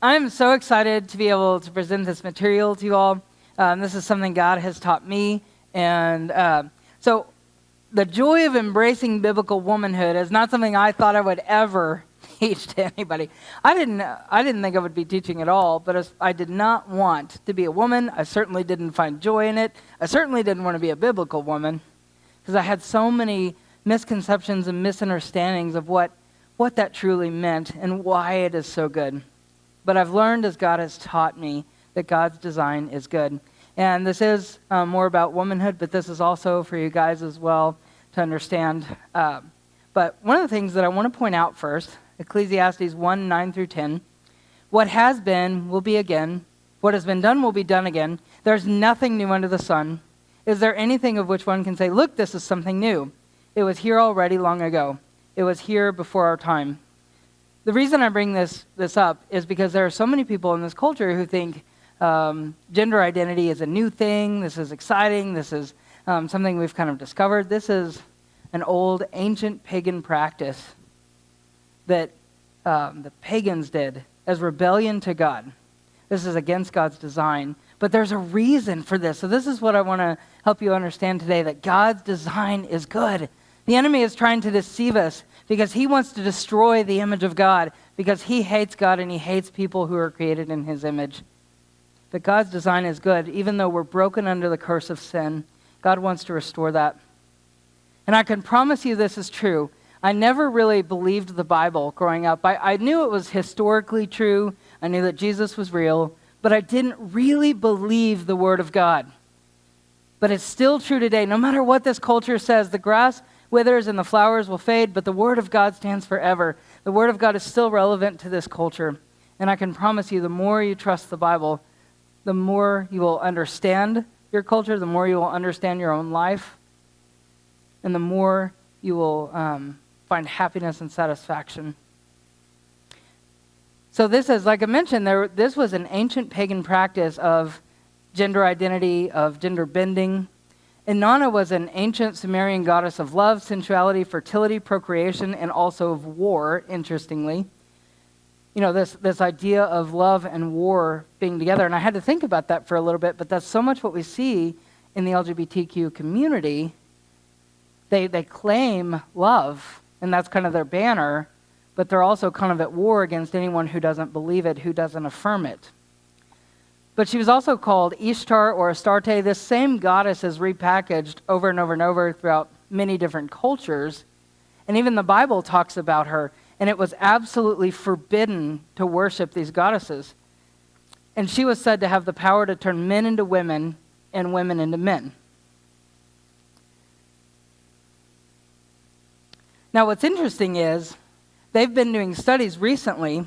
I'm so excited to be able to present this material to you all. This is something God has taught me. And so the joy of embracing biblical womanhood is not something I thought I would ever teach to anybody. I didn't think I would be teaching at all, but I did not want to be a woman. I certainly didn't find joy in it. I certainly didn't want to be a biblical woman because I had so many misconceptions and misunderstandings of what that truly meant and why it is so good. But I've learned as God has taught me that God's design is good. And this is more about womanhood, but this is also for you guys as well to understand. But one of the things that I want to point out first, Ecclesiastes 1, 9 through 10, what has been will be again. What has been done will be done again. There's nothing new under the sun. Is there anything of which one can say, look, this is something new? It was here already long ago. It was here before our time. The reason I bring this up is because there are so many people in this culture who think gender identity is a new thing. This is exciting. This is something we've kind of discovered. This is an old, ancient pagan practice that the pagans did as rebellion to God. This is against God's design. But there's a reason for this. So this is what I want to help you understand today, that God's design is good. The enemy is trying to deceive us because he wants to destroy the image of God, because he hates God and he hates people who are created in his image. But God's design is good. Even though we're broken under the curse of sin, God wants to restore that. And I can promise you this is true. I never really believed the Bible growing up. I knew it was historically true. I knew that Jesus was real, but I didn't really believe the Word of God. But it's still true today. No matter what this culture says, the grass withers and the flowers will fade, but the Word of God stands forever. The Word of God is still relevant to this culture. And I can promise you, the more you trust the Bible, the more you will understand your culture, the more you will understand your own life, and the more you will find happiness and satisfaction. So this is, like I mentioned, this was an ancient pagan practice of gender identity, of gender bending. Inanna was an ancient Sumerian goddess of love, sensuality, fertility, procreation, and also of war, interestingly. You know, this idea of love and war being together. And I had to think about that for a little bit, but that's so much what we see in the LGBTQ community. They claim love, and that's kind of their banner, but they're also kind of at war against anyone who doesn't believe it, who doesn't affirm it. But she was also called Ishtar or Astarte. This same goddess is repackaged over and over and over throughout many different cultures. And even the Bible talks about her. And it was absolutely forbidden to worship these goddesses. And she was said to have the power to turn men into women and women into men. Now what's interesting is they've been doing studies recently,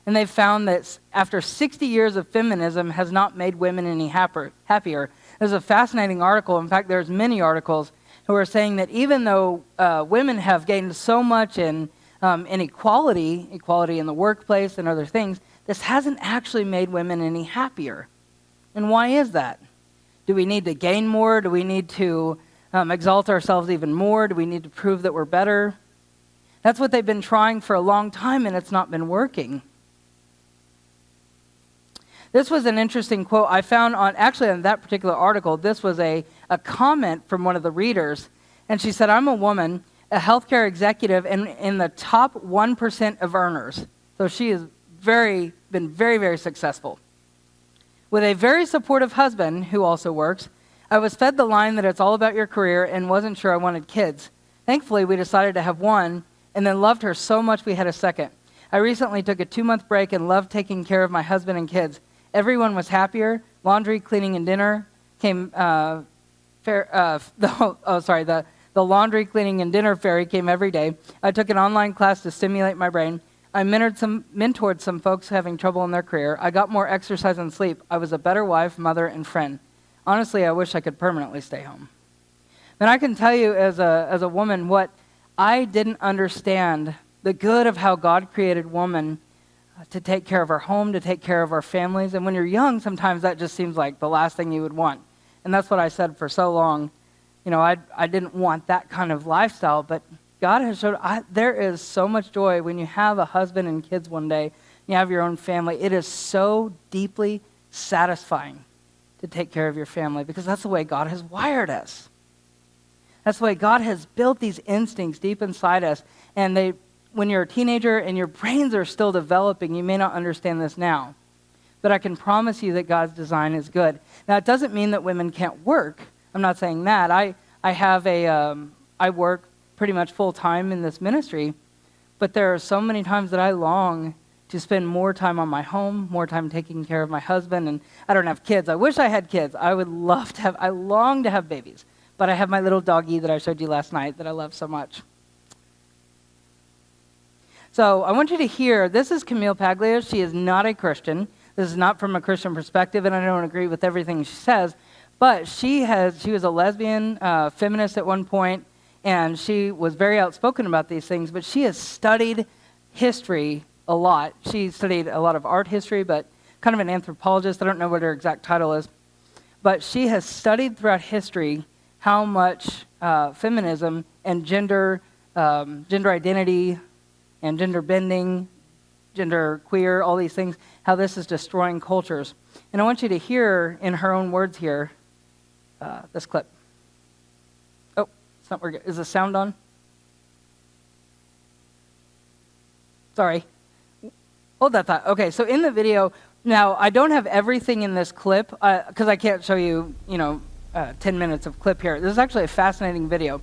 and they've found that after 60 years of feminism has not made women any happier. There's a fascinating article. In fact, there's many articles who are saying that even though women have gained so much in equality in the workplace and other things, this hasn't actually made women any happier. And why is that? Do we need to gain more? Do we need to exalt ourselves even more? Do we need to prove that we're better? That's what they've been trying for a long time, and it's not been working. This was an interesting quote I found on that particular article. This was a comment from one of the readers, and she said, I'm a woman, a healthcare executive, and in the top 1% of earners. So she has been very, very successful. With a very supportive husband who also works, I was fed the line that it's all about your career and wasn't sure I wanted kids. Thankfully, we decided to have one, and then loved her so much we had a second. I recently took a 2-month break and loved taking care of my husband and kids. Everyone was happier. Laundry, cleaning, and dinner came. The laundry, cleaning, and dinner fairy came every day. I took an online class to stimulate my brain. I mentored some folks having trouble in their career. I got more exercise and sleep. I was a better wife, mother, and friend. Honestly, I wish I could permanently stay home. And I can tell you as a woman what I didn't understand, the good of how God created woman to take care of our home, to take care of our families. And when you're young, sometimes that just seems like the last thing you would want. And that's what I said for so long. You know, I didn't want that kind of lifestyle, but God has showed there is so much joy when you have a husband and kids one day you have your own family, it is so deeply satisfying to take care of your family because that's the way God has wired us. That's the way God has built these instincts deep inside us. And when you're a teenager and your brains are still developing, you may not understand this now. But I can promise you that God's design is good. Now, it doesn't mean that women can't work. I'm not saying that. I work pretty much full time in this ministry, but there are so many times that I long to spend more time on my home, more time taking care of my husband, and I don't have kids. I wish I had kids. I long to have babies, but I have my little doggie that I showed you last night that I love so much. So I want you to hear, this is Camille Paglia. She is not a Christian. This is not from a Christian perspective, and I don't agree with everything she says, but she was a lesbian feminist at one point, and she was very outspoken about these things, but she has studied history a lot. She studied a lot of art history, but kind of an anthropologist. I don't know what her exact title is, but she has studied throughout history how much feminism and gender identity and gender bending, gender queer, all these things, how this is destroying cultures. And I want you to hear in her own words here this clip. Oh, it's not working. Is the sound on? Sorry. Hold that thought. Okay, so in the video, now I don't have everything in this clip because I can't show you, 10 minutes of clip here. This is actually a fascinating video.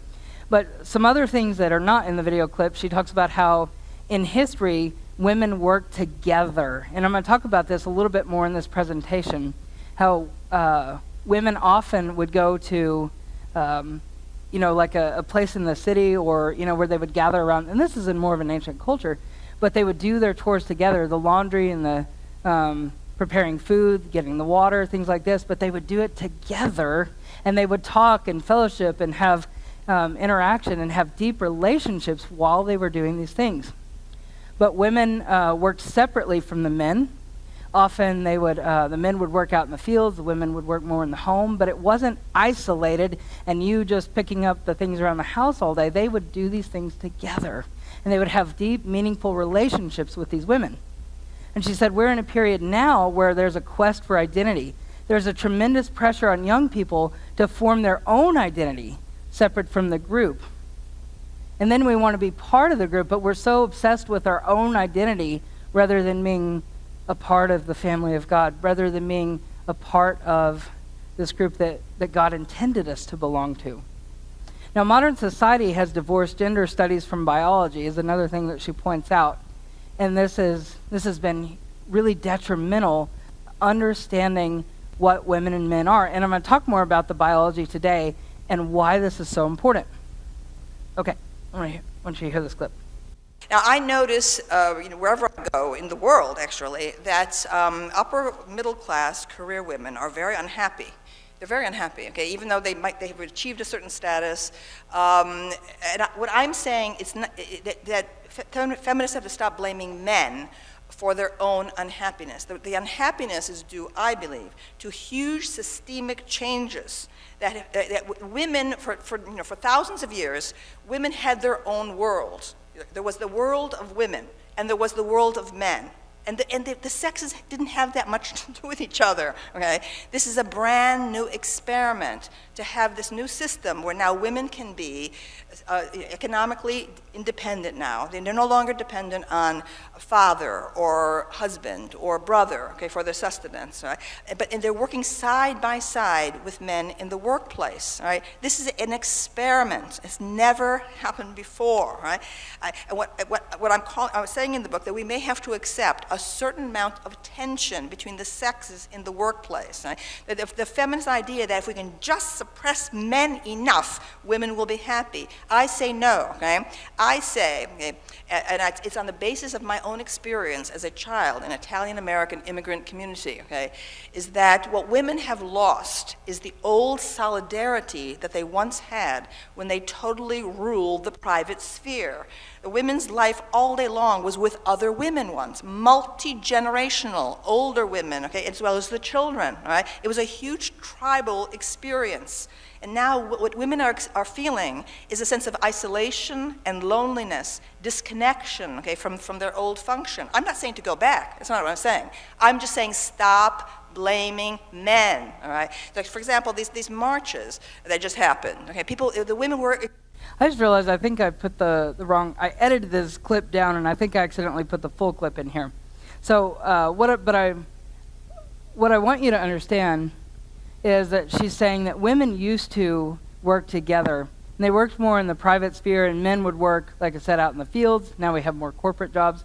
But some other things that are not in the video clip, she talks about how in history, women work together. And I'm going to talk about this a little bit more in this presentation, how women often would go to, like a place in the city or, where they would gather around. And this is in more of an ancient culture. But they would do their chores together, the laundry and the preparing food, getting the water, things like this. But they would do it together, and they would talk and fellowship and have interaction and have deep relationships while they were doing these things. But women worked separately from the men. Often the men would work out in the fields, the women would work more in the home, but it wasn't isolated and you just picking up the things around the house all day. They would do these things together, and they would have deep, meaningful relationships with these women. And she said, we're in a period now where there's a quest for identity. There's a tremendous pressure on young people to form their own identity separate from the group. And then we want to be part of the group, but we're so obsessed with our own identity rather than being a part of the family of God, rather than being a part of this group that God intended us to belong to. Now, modern society has divorced gender studies from biology, is another thing that she points out. And this has been really detrimental, understanding what women and men are. And I'm going to talk more about the biology today and why this is so important. Okay, I want you to hear this clip. Now, I notice, wherever I go in the world, actually, that upper middle class career women are very unhappy. They're very unhappy, okay, even though they have achieved a certain status. What I'm saying is that feminists have to stop blaming men for their own unhappiness. The unhappiness is due, I believe, to huge systemic changes that women, for thousands of years, women had their own world. There was the world of women, and there was the world of men. And the sexes didn't have that much to do with each other, okay? This is a brand new experiment to have this new system where now women can be economically independent now. They're no longer dependent on father or husband or brother, okay, for their sustenance, right? And they're working side by side with men in the workplace, right? This is an experiment. It's never happened before, right? I was saying in the book that we may have to accept a certain amount of tension between the sexes in the workplace, right? That if the feminist idea that if we can just suppress men enough, women will be happy. I say no, okay? I say, okay, and it's on the basis of my own experience as a child in Italian-American immigrant community, okay, is that what women have lost is the old solidarity that they once had when they totally ruled the private sphere. The women's life all day long was with other women once, multi-generational, older women, okay, as well as the children, all right? It was a huge tribal experience. And now what women are feeling is a sense of isolation and loneliness, disconnection, okay, from their old function. I'm not saying to go back. That's not what I'm saying. I'm just saying stop blaming men, all right? Like, for example, these marches that just happened, okay? The women were... I just realized I think I put the wrong, I edited this clip down and I think I accidentally put the full clip in here. So what I want you to understand is that she's saying that women used to work together. And they worked more in the private sphere, and men would work, like I said, out in the fields. Now we have more corporate jobs.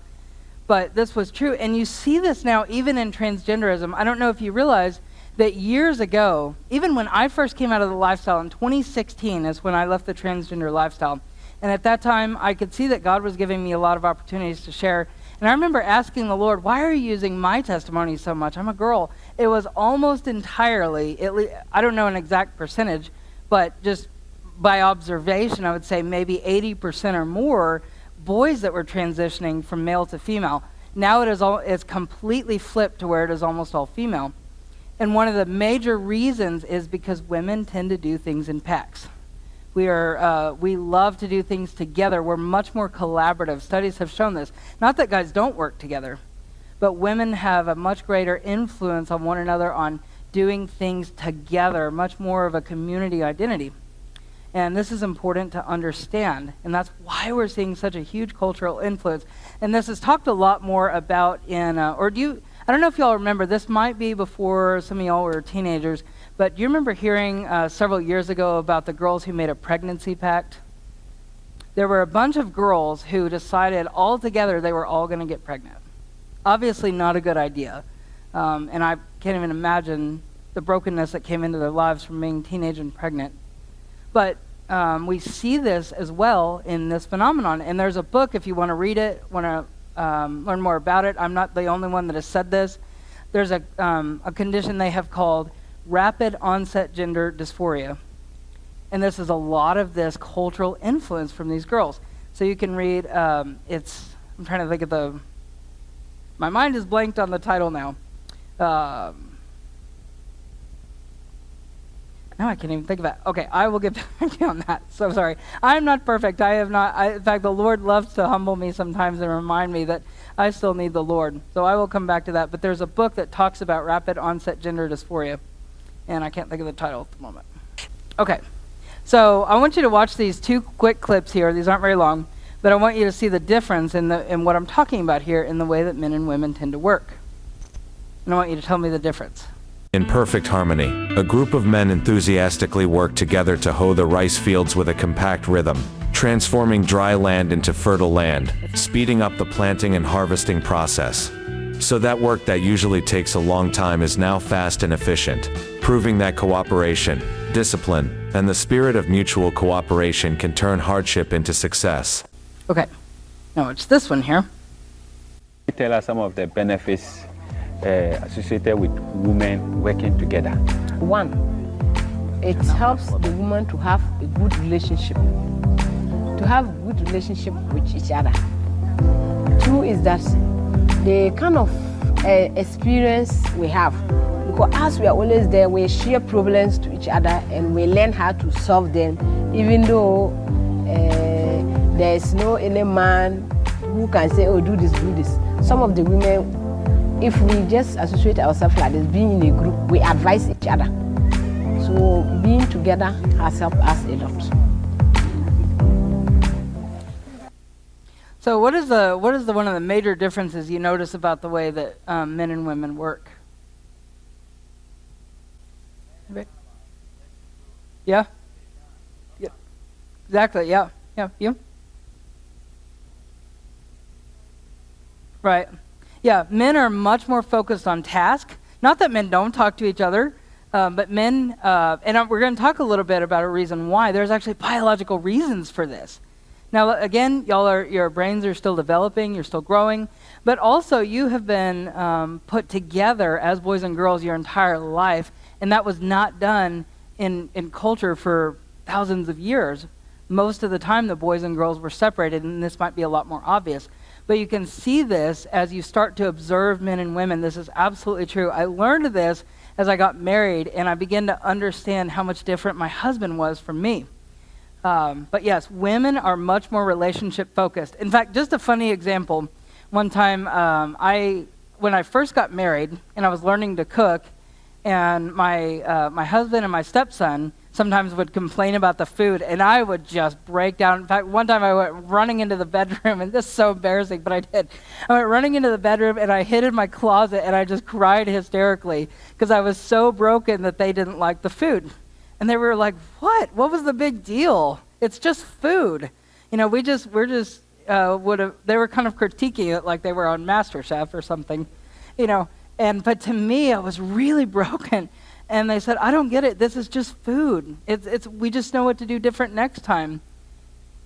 But this was true. And you see this now even in transgenderism. I don't know if you realize that years ago, even when I first came out of the lifestyle in 2016 is when I left the transgender lifestyle. And at that time, I could see that God was giving me a lot of opportunities to share. And I remember asking the Lord, why are you using my testimony so much? I'm a girl. It was almost entirely, I don't know an exact percentage, but just by observation, I would say maybe 80% or more boys that were transitioning from male to female. Now it's completely flipped to where it is almost all female. And one of the major reasons is because women tend to do things in packs. We love to do things together. We're much more collaborative. Studies have shown this. Not that guys don't work together, but women have a much greater influence on one another on doing things together, much more of a community identity. And this is important to understand. And that's why we're seeing such a huge cultural influence. And this is talked a lot more about in, I don't know if y'all remember, this might be before some of y'all were teenagers, but do you remember hearing several years ago about the girls who made a pregnancy pact? There were a bunch of girls who decided all together they were all going to get pregnant. Obviously not a good idea. And I can't even imagine the brokenness that came into their lives from being teenage and pregnant. But we see this as well in this phenomenon. And there's a book, if you want to read it, want to learn more about it. I'm not the only one that has said this. There's a condition they have called rapid onset gender dysphoria. And this is a lot of this cultural influence from these girls. So you can read, I'm trying to think of my mind is blanked on the title now. Now I can't even think of it. Okay, I will get back to you on that. So sorry. I'm not perfect. In fact, the Lord loves to humble me sometimes and remind me that I still need the Lord. So I will come back to that. But there's a book that talks about rapid onset gender dysphoria. And I can't think of the title at the moment. Okay, so I want you to watch these two quick clips here. These aren't very long. But I want you to see the difference in what I'm talking about here in the way that men and women tend to work. And I want you to tell me the difference. In perfect harmony, a group of men enthusiastically work together to hoe the rice fields with a compact rhythm, transforming dry land into fertile land, speeding up the planting and harvesting process. So that work that usually takes a long time is now fast and efficient, proving that cooperation, discipline, and the spirit of mutual cooperation can turn hardship into success. Okay, now it's this one here. Tell us some of the benefits associated with women working together. One, it helps the woman to have a good relationship, with each other. Two is that the kind of experience we have, because as we are always there, we share problems to each other and we learn how to solve them, even though there is no any man who can say, oh, do this, do this. Some of the women, if we just associate ourselves like this, being in a group, we advise each other. So being together has helped us a lot. So what is one of the major differences you notice about the way that men and women work? Yeah? Yeah. Exactly, yeah. Yeah, you? Right. Yeah, men are much more focused on task. Not that men don't talk to each other, but men, and we're going to talk a little bit about a reason why. There's actually biological reasons for this. Now, again, your brains are still developing, you're still growing, but also you have been put together as boys and girls your entire life, and that was not done in culture for thousands of years. most of the time the boys and girls were separated, and this might be a lot more obvious. But you can see this as you start to observe men and women. This is absolutely true. I learned this as I got married, and I began to understand how much different my husband was from me. But yes, women are much more relationship focused. In fact, just a funny example. One time, when I first got married and I was learning to cook, and my husband and my stepson sometimes would complain about the food, and I would just break down. In fact, one time I went running into the bedroom, and this is so embarrassing, but I did. I went running into the bedroom, and I hid in my closet, and I just cried hysterically because I was so broken that they didn't like the food. And they were like, "What? What was the big deal? It's just food." You know, they were kind of critiquing it like they were on MasterChef or something, you know. But to me, I was really broken. And they said, "I don't get it. This is just food. We just know what to do different next time."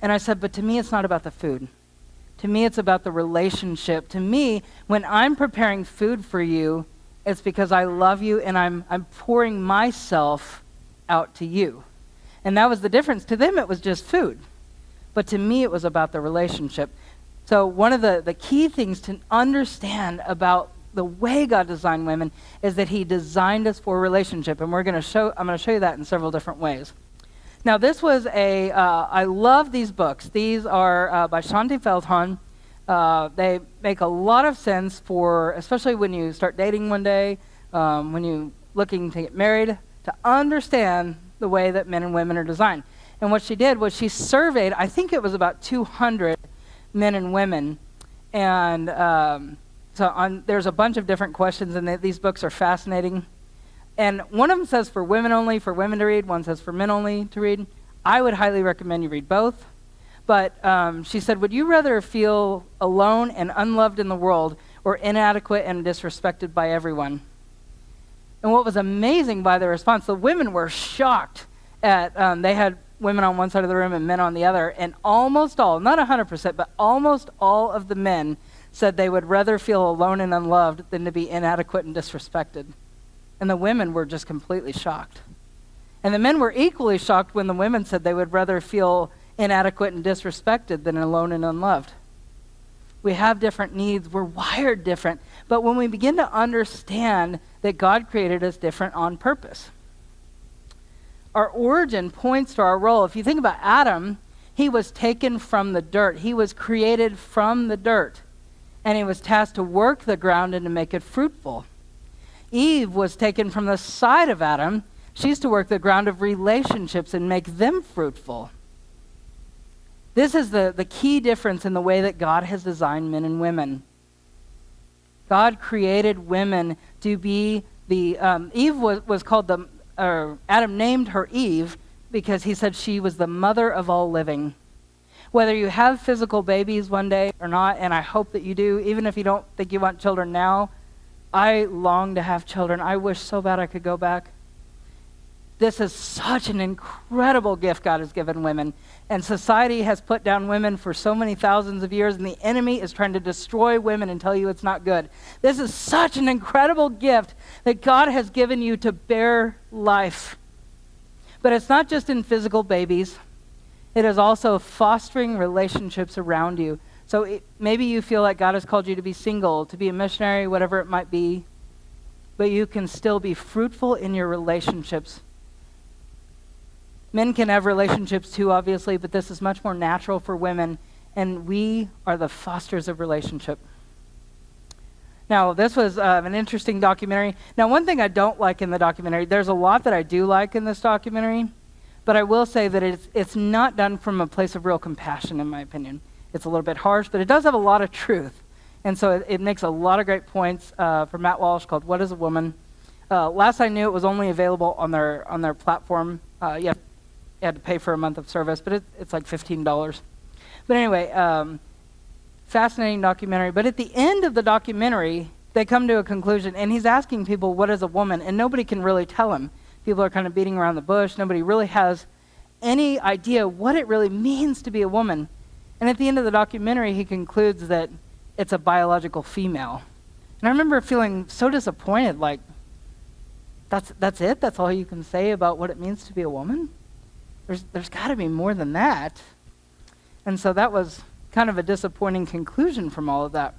And I said, "But to me, it's not about the food. To me, it's about the relationship. To me, when I'm preparing food for you, it's because I love you and I'm pouring myself out to you." And that was the difference. To them, it was just food. But to me, it was about the relationship. So one of the key things to understand about the way God designed women is that he designed us for a relationship. And I'm going to show you that in several different ways. Now, this was I love these books. These are by Shanti Feldhahn. They make a lot of sense especially when you start dating one day, when you're looking to get married, to understand the way that men and women are designed. And what she did was she surveyed, I think it was about 200 men and women, and there's a bunch of different questions, and these books are fascinating. And one of them says for women only, for women to read. One says for men only to read. I would highly recommend you read both. But she said, "Would you rather feel alone and unloved in the world, or inadequate and disrespected by everyone?" And what was amazing by the response, the women were shocked at, they had women on one side of the room and men on the other, and almost all, not 100%, but almost all of the men said they would rather feel alone and unloved than to be inadequate and disrespected. And the women were just completely shocked. And the men were equally shocked when the women said they would rather feel inadequate and disrespected than alone and unloved. We have different needs. We're wired different. But when we begin to understand that God created us different on purpose, our origin points to our role. If you think about Adam, he was taken from the dirt. He was created from the dirt. And he was tasked to work the ground and to make it fruitful. Eve was taken from the side of Adam. She's to work the ground of relationships and make them fruitful. This is the key difference in the way that God has designed men and women. God created women to be Eve was called Adam named her Eve because he said she was the mother of all living. Whether you have physical babies one day or not, and I hope that you do, even if you don't think you want children now, I long to have children. I wish so bad I could go back. This is such an incredible gift God has given women. And society has put down women for so many thousands of years, and the enemy is trying to destroy women and tell you it's not good. This is such an incredible gift that God has given you to bear life. But it's not just in physical babies. It is also fostering relationships around you. So maybe you feel like God has called you to be single, to be a missionary, whatever it might be, but you can still be fruitful in your relationships. Men can have relationships too, obviously, but this is much more natural for women, and we are the fosters of relationship. Now, this was an interesting documentary. Now, one thing I don't like in the documentary, there's a lot that I do like in this documentary, but I will say that it's not done from a place of real compassion, in my opinion. It's a little bit harsh, but it does have a lot of truth. And so it makes a lot of great points from Matt Walsh called What is a Woman? Last I knew, it was only available on their platform. You had to pay for a month of service, but it's like $15. But anyway, fascinating documentary. But at the end of the documentary, they come to a conclusion, and he's asking people, what is a woman? And nobody can really tell him. People are kind of beating around the bush. Nobody really has any idea what it really means to be a woman. And at the end of the documentary, he concludes that it's a biological female. And I remember feeling so disappointed, like, that's it? That's all you can say about what it means to be a woman? there's got to be more than that. And so that was kind of a disappointing conclusion from all of that.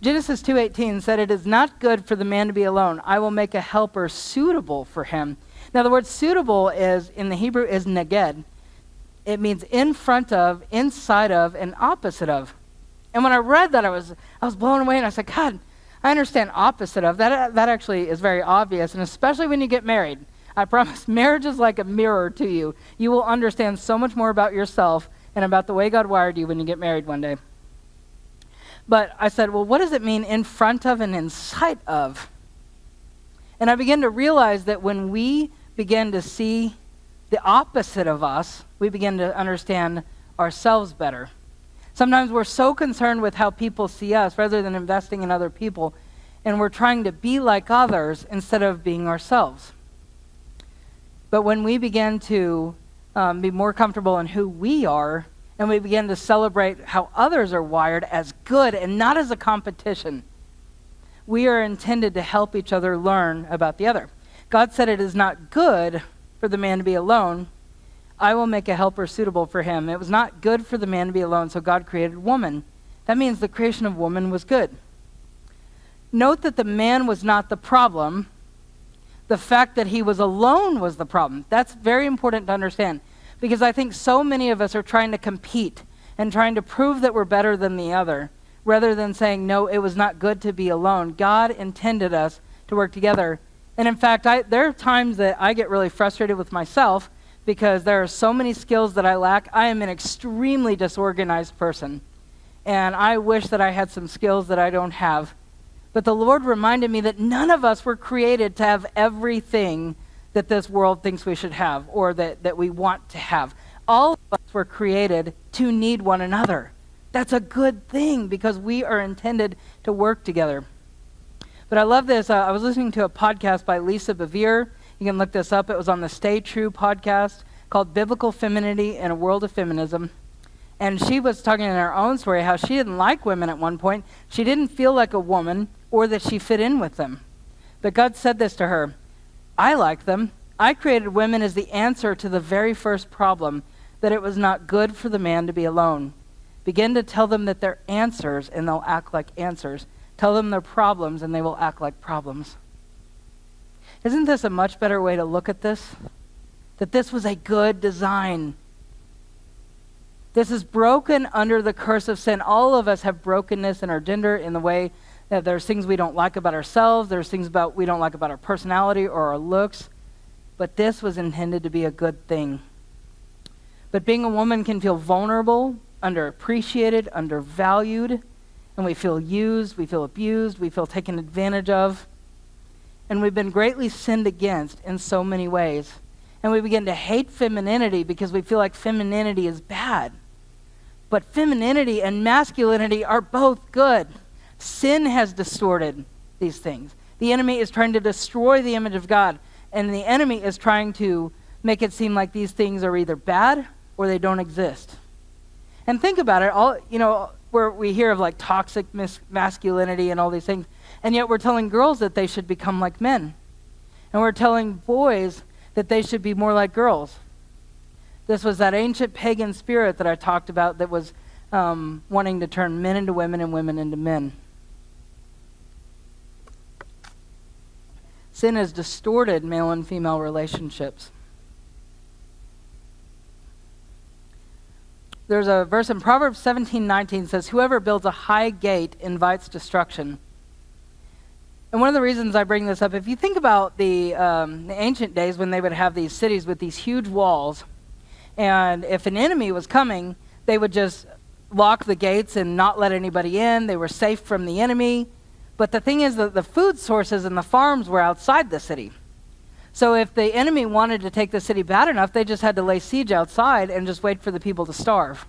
Genesis 2:18 said, "It is not good for the man to be alone. I will make a helper suitable for him." Now the word suitable is, in the Hebrew, is neged. It means in front of, inside of, and opposite of. And when I read that, I was blown away, and I said, God, I understand opposite of. That actually is very obvious, and especially when you get married. I promise, marriage is like a mirror to you. You will understand so much more about yourself and about the way God wired you when you get married one day. But I said, well, what does it mean in front of and in sight of? And I began to realize that when we begin to see the opposite of us, we begin to understand ourselves better. Sometimes we're so concerned with how people see us rather than investing in other people, and we're trying to be like others instead of being ourselves. But when we begin to be more comfortable in who we are, and we begin to celebrate how others are wired as good and not as a competition, we are intended to help each other learn about the other. God said it is not good for the man to be alone. I will make a helper suitable for him. It was not good for the man to be alone, so God created woman. That means the creation of woman was good. Note that the man was not the problem. The fact that he was alone was the problem. That's very important to understand, because I think so many of us are trying to compete and trying to prove that we're better than the other, rather than saying, no, it was not good to be alone. God intended us to work together. And in fact, there are times that I get really frustrated with myself because there are so many skills that I lack. I am an extremely disorganized person, and I wish that I had some skills that I don't have. But the Lord reminded me that none of us were created to have everything that this world thinks we should have or that we want to have. All of us were created to need one another. That's a good thing because we are intended to work together. But I love this. I was listening to a podcast by Lisa Bevere. You can look this up. It was on the Stay True podcast called Biblical Femininity in a World of Feminism. And she was talking in her own story how she didn't like women at one point. She didn't feel like a woman or that she fit in with them. But God said this to her, I like them. I created women as the answer to the very first problem, that it was not good for the man to be alone. Begin to tell them that they're answers and they'll act like answers. Tell them they're problems and they will act like problems. Isn't this a much better way to look at this? That this was a good design. This is broken under the curse of sin. All of us have brokenness in our gender in the way that there's things we don't like about ourselves, there's things we don't like about our personality or our looks, but this was intended to be a good thing. But being a woman can feel vulnerable, underappreciated, undervalued, and we feel used, we feel abused, we feel taken advantage of, and we've been greatly sinned against in so many ways. And we begin to hate femininity because we feel like femininity is bad. But femininity and masculinity are both good. Sin has distorted these things. The enemy is trying to destroy the image of God, and the enemy is trying to make it seem like these things are either bad or they don't exist. And think about it, where we hear of like toxic masculinity and all these things, and yet we're telling girls that they should become like men. And we're telling boys that they should be more like girls. This was that ancient pagan spirit that I talked about that was wanting to turn men into women and women into men. Sin has distorted male and female relationships. There's a verse in Proverbs 17:19 says, whoever builds a high gate invites destruction. And one of the reasons I bring this up, if you think about the ancient days when they would have these cities with these huge walls, and if an enemy was coming, they would just lock the gates and not let anybody in. They were safe from the enemy. But the thing is that the food sources and the farms were outside the city. So if the enemy wanted to take the city bad enough, they just had to lay siege outside and just wait for the people to starve.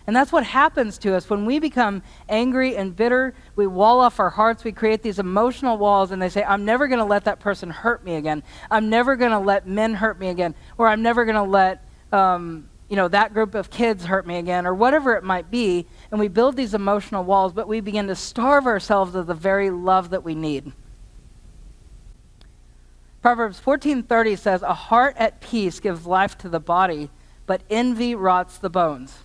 And that's what happens to us when we become angry and bitter. We wall off our hearts. We create these emotional walls, and they say, I'm never going to let that person hurt me again. I'm never going to let men hurt me again. Or I'm never going to let that group of kids hurt me again, or whatever it might be. And we build these emotional walls, but we begin to starve ourselves of the very love that we need. Proverbs 14:30 says, "A heart at peace gives life to the body, but envy rots the bones."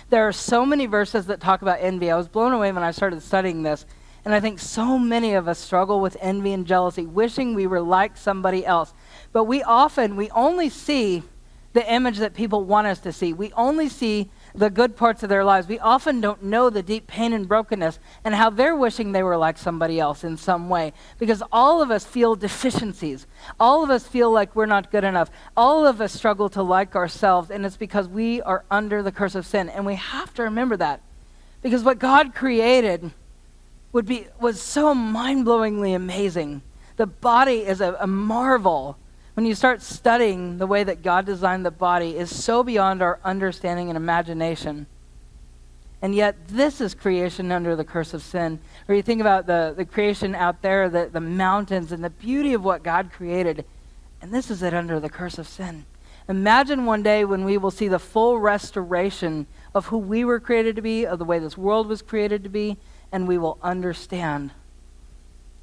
There are so many verses that talk about envy. I was blown away when I started studying this, and I think so many of us struggle with envy and jealousy, wishing we were like somebody else. But we only see the image that people want us to see. We only see the good parts of their lives. We often don't know the deep pain and brokenness and how they're wishing they were like somebody else in some way. Because all of us feel deficiencies. All of us feel like we're not good enough. All of us struggle to like ourselves, and it's because we are under the curse of sin. And we have to remember that. Because what God created was so mind-blowingly amazing. The body is a marvel. When you start studying the way that God designed the body, is so beyond our understanding and imagination. And yet, this is creation under the curse of sin. Or you think about the creation out there, the mountains, and the beauty of what God created. And this is it under the curse of sin. Imagine one day when we will see the full restoration of who we were created to be, of the way this world was created to be, and we will understand.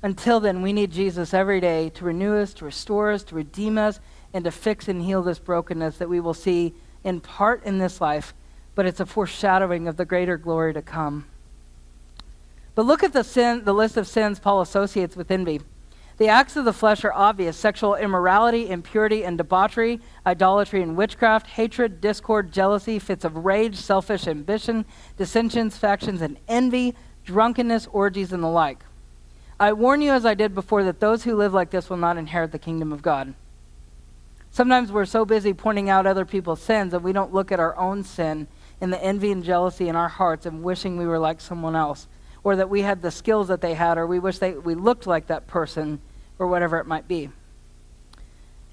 Until then, we need Jesus every day to renew us, to restore us, to redeem us, and to fix and heal this brokenness that we will see in part in this life, but it's a foreshadowing of the greater glory to come. But look at the list of sins Paul associates with envy. The acts of the flesh are obvious: sexual immorality, impurity and debauchery, idolatry and witchcraft, hatred, discord, jealousy, fits of rage, selfish ambition, dissensions, factions, and envy, drunkenness, orgies, and the like. I warn you, as I did before, that those who live like this will not inherit the kingdom of God. Sometimes we're so busy pointing out other people's sins that we don't look at our own sin and the envy and jealousy in our hearts and wishing we were like someone else, or that we had the skills that they had, or we wish we looked like that person, or whatever it might be.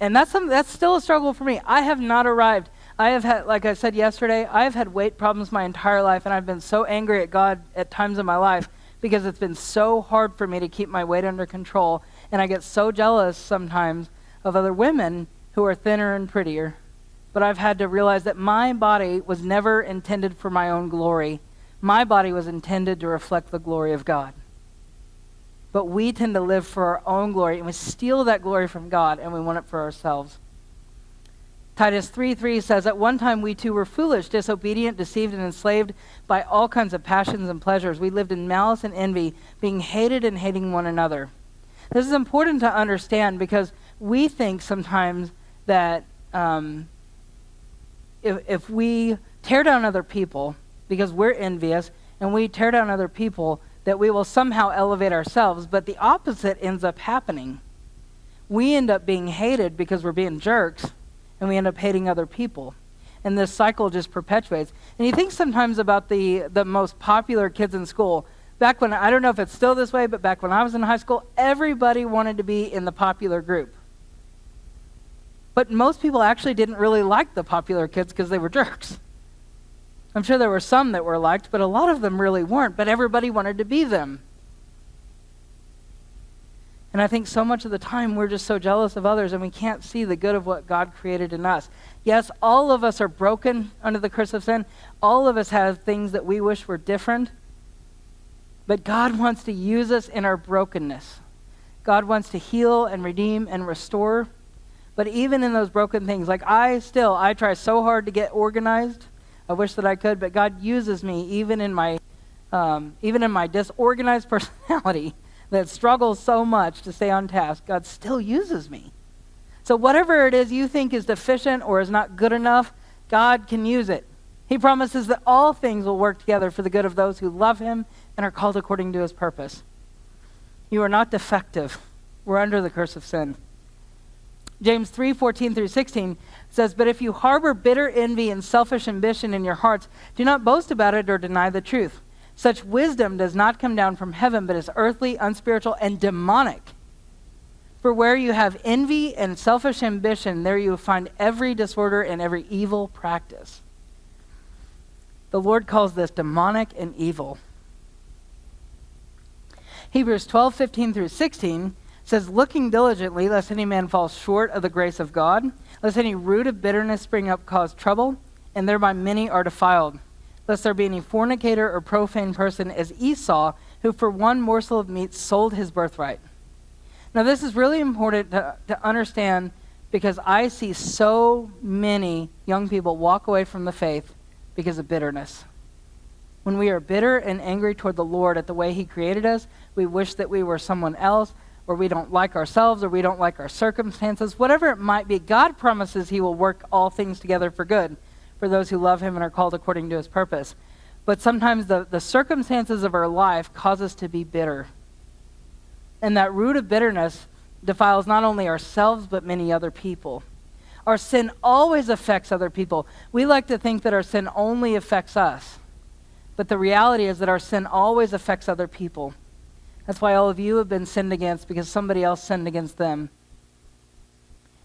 And that's still a struggle for me. I have not arrived. I have had, like I said yesterday, I have had weight problems my entire life, and I've been so angry at God at times in my life because it's been so hard for me to keep my weight under control, and I get so jealous sometimes of other women who are thinner and prettier. But I've had to realize that my body was never intended for my own glory. My body was intended to reflect the glory of God. But we tend to live for our own glory, and we steal that glory from God, and we want it for ourselves. Titus 3:3 says, "At one time we too were foolish, disobedient, deceived, and enslaved by all kinds of passions and pleasures. We lived in malice and envy, being hated and hating one another." This is important to understand because we think sometimes that if we tear down other people because we're envious and we tear down other people, that we will somehow elevate ourselves, but the opposite ends up happening. We end up being hated because we're being jerks, and we end up hating other people. And this cycle just perpetuates. And you think sometimes about the most popular kids in school. Back when, I don't know if it's still this way, but back when I was in high school, everybody wanted to be in the popular group. But most people actually didn't really like the popular kids because they were jerks. I'm sure there were some that were liked, but a lot of them really weren't, but everybody wanted to be them. And I think so much of the time we're just so jealous of others and we can't see the good of what God created in us. Yes, all of us are broken under the curse of sin. All of us have things that we wish were different. But God wants to use us in our brokenness. God wants to heal and redeem and restore. But even in those broken things, like I try so hard to get organized. I wish that I could, but God uses me even in my disorganized personality that struggles so much to stay on task. God still uses me. So whatever it is you think is deficient or is not good enough, God can use it. He promises that all things will work together for the good of those who love him and are called according to his purpose. You are not defective. We're under the curse of sin. James 3:14-16 says, "But if you harbor bitter envy and selfish ambition in your hearts, do not boast about it or deny the truth. Such wisdom does not come down from heaven, but is earthly, unspiritual, and demonic. For where you have envy and selfish ambition, there you will find every disorder and every evil practice." The Lord calls this demonic and evil. Hebrews 12:15-16 says, "Looking diligently, lest any man fall short of the grace of God, lest any root of bitterness spring up, cause trouble, and thereby many are defiled. Lest there be any fornicator or profane person as Esau, who for one morsel of meat sold his birthright." Now, this is really important to understand because I see so many young people walk away from the faith because of bitterness. When we are bitter and angry toward the Lord at the way he created us, we wish that we were someone else, or we don't like ourselves, or we don't like our circumstances, whatever it might be. God promises he will work all things together for good for those who love him and are called according to his purpose. But sometimes the circumstances of our life cause us to be bitter. And that root of bitterness defiles not only ourselves, but many other people. Our sin always affects other people. We like to think that our sin only affects us. But the reality is that our sin always affects other people. That's why all of you have been sinned against, because somebody else sinned against them.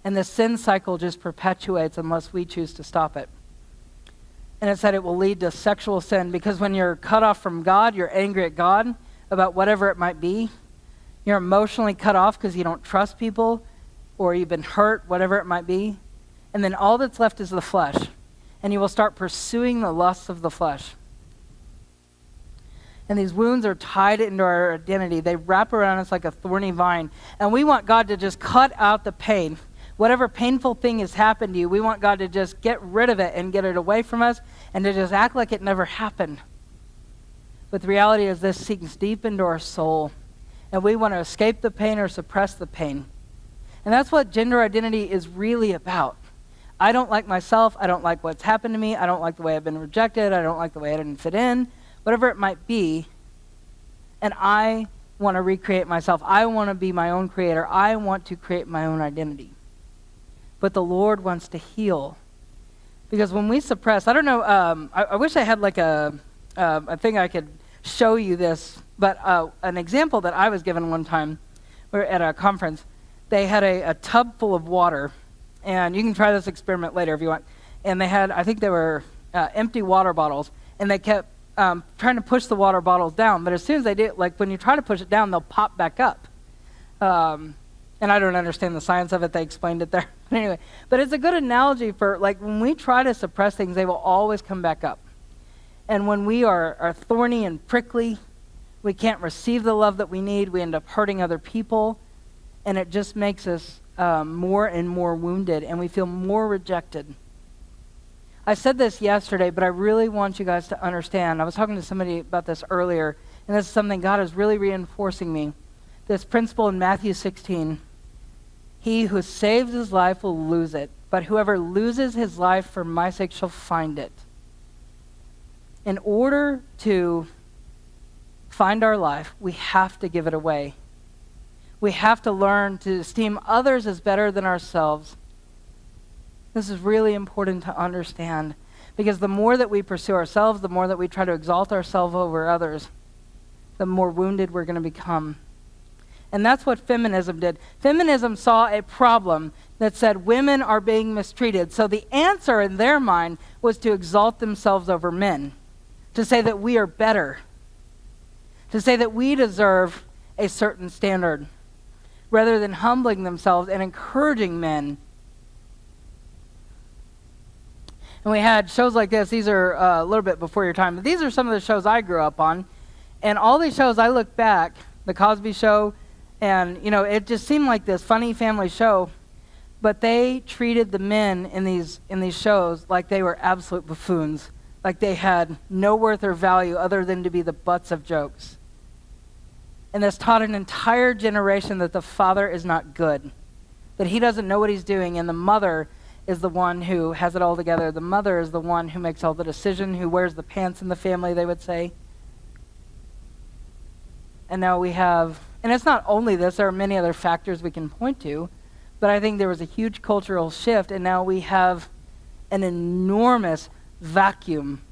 And the sin cycle just perpetuates unless we choose to stop it. And it said it will lead to sexual sin, because when you're cut off from God, you're angry at God about whatever it might be. You're emotionally cut off because you don't trust people, or you've been hurt, whatever it might be. And then all that's left is the flesh. And you will start pursuing the lusts of the flesh. And these wounds are tied into our identity. They wrap around us like a thorny vine. And we want God to just cut out the pain. Whatever painful thing has happened to you, we want God to just get rid of it and get it away from us and to just act like it never happened. But the reality is this sinks deep into our soul. And we want to escape the pain or suppress the pain. And that's what gender identity is really about. I don't like myself. I don't like what's happened to me. I don't like the way I've been rejected. I don't like the way I didn't fit in. Whatever it might be, and I want to recreate myself. I want to be my own creator. I want to create my own identity. But the Lord wants to heal. Because when we suppress, I don't know, I wish I had like a thing I could show you this, but an example that I was given one time, we were at a conference, they had a tub full of water, and you can try this experiment later if you want, and they had, I think they were empty water bottles, and they kept trying to push the water bottles down, but as soon as they do, like when you try to push it down, they'll pop back up. And I don't understand the science of it. They explained it there. Anyway, but it's a good analogy for, like, when we try to suppress things, they will always come back up. And when we are thorny and prickly, we can't receive the love that we need. We end up hurting other people, and it just makes us more and more wounded, and we feel more rejected. I said this yesterday, but I really want you guys to understand. I was talking to somebody about this earlier, and this is something God is really reinforcing me. This principle in Matthew 16. He who saves his life will lose it, but whoever loses his life for my sake shall find it. In order to find our life, we have to give it away. We have to learn to esteem others as better than ourselves. This is really important to understand, because the more that we pursue ourselves, the more that we try to exalt ourselves over others, the more wounded we're going to become. And that's what feminism did. Feminism saw a problem that said women are being mistreated. So the answer in their mind was to exalt themselves over men, to say that we are better, to say that we deserve a certain standard, rather than humbling themselves and encouraging men. And we had shows like this. These are a little bit before your time, but these are some of the shows I grew up on. And all these shows, I look back, The Cosby Show, and, you know, it just seemed like this funny family show, but they treated the men in these shows like they were absolute buffoons, like they had no worth or value other than to be the butts of jokes. And this taught an entire generation that the father is not good, that he doesn't know what he's doing, and the mother is the one who has it all together. The mother is the one who makes all the decision, who wears the pants in the family, they would say. And now we have, and it's not only this, there are many other factors we can point to, but I think there was a huge cultural shift, and now we have an enormous vacuum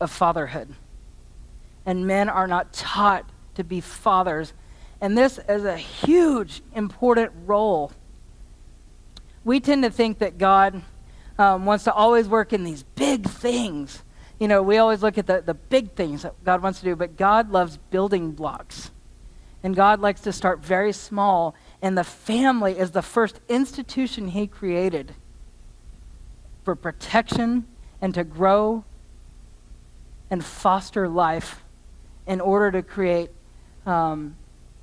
of fatherhood. And men are not taught to be fathers. And this is a huge, important role. We tend to think that God wants to always work in these big things. You know, we always look at the big things that God wants to do, but God loves building blocks. And God likes to start very small, and the family is the first institution he created for protection and to grow and foster life in order to create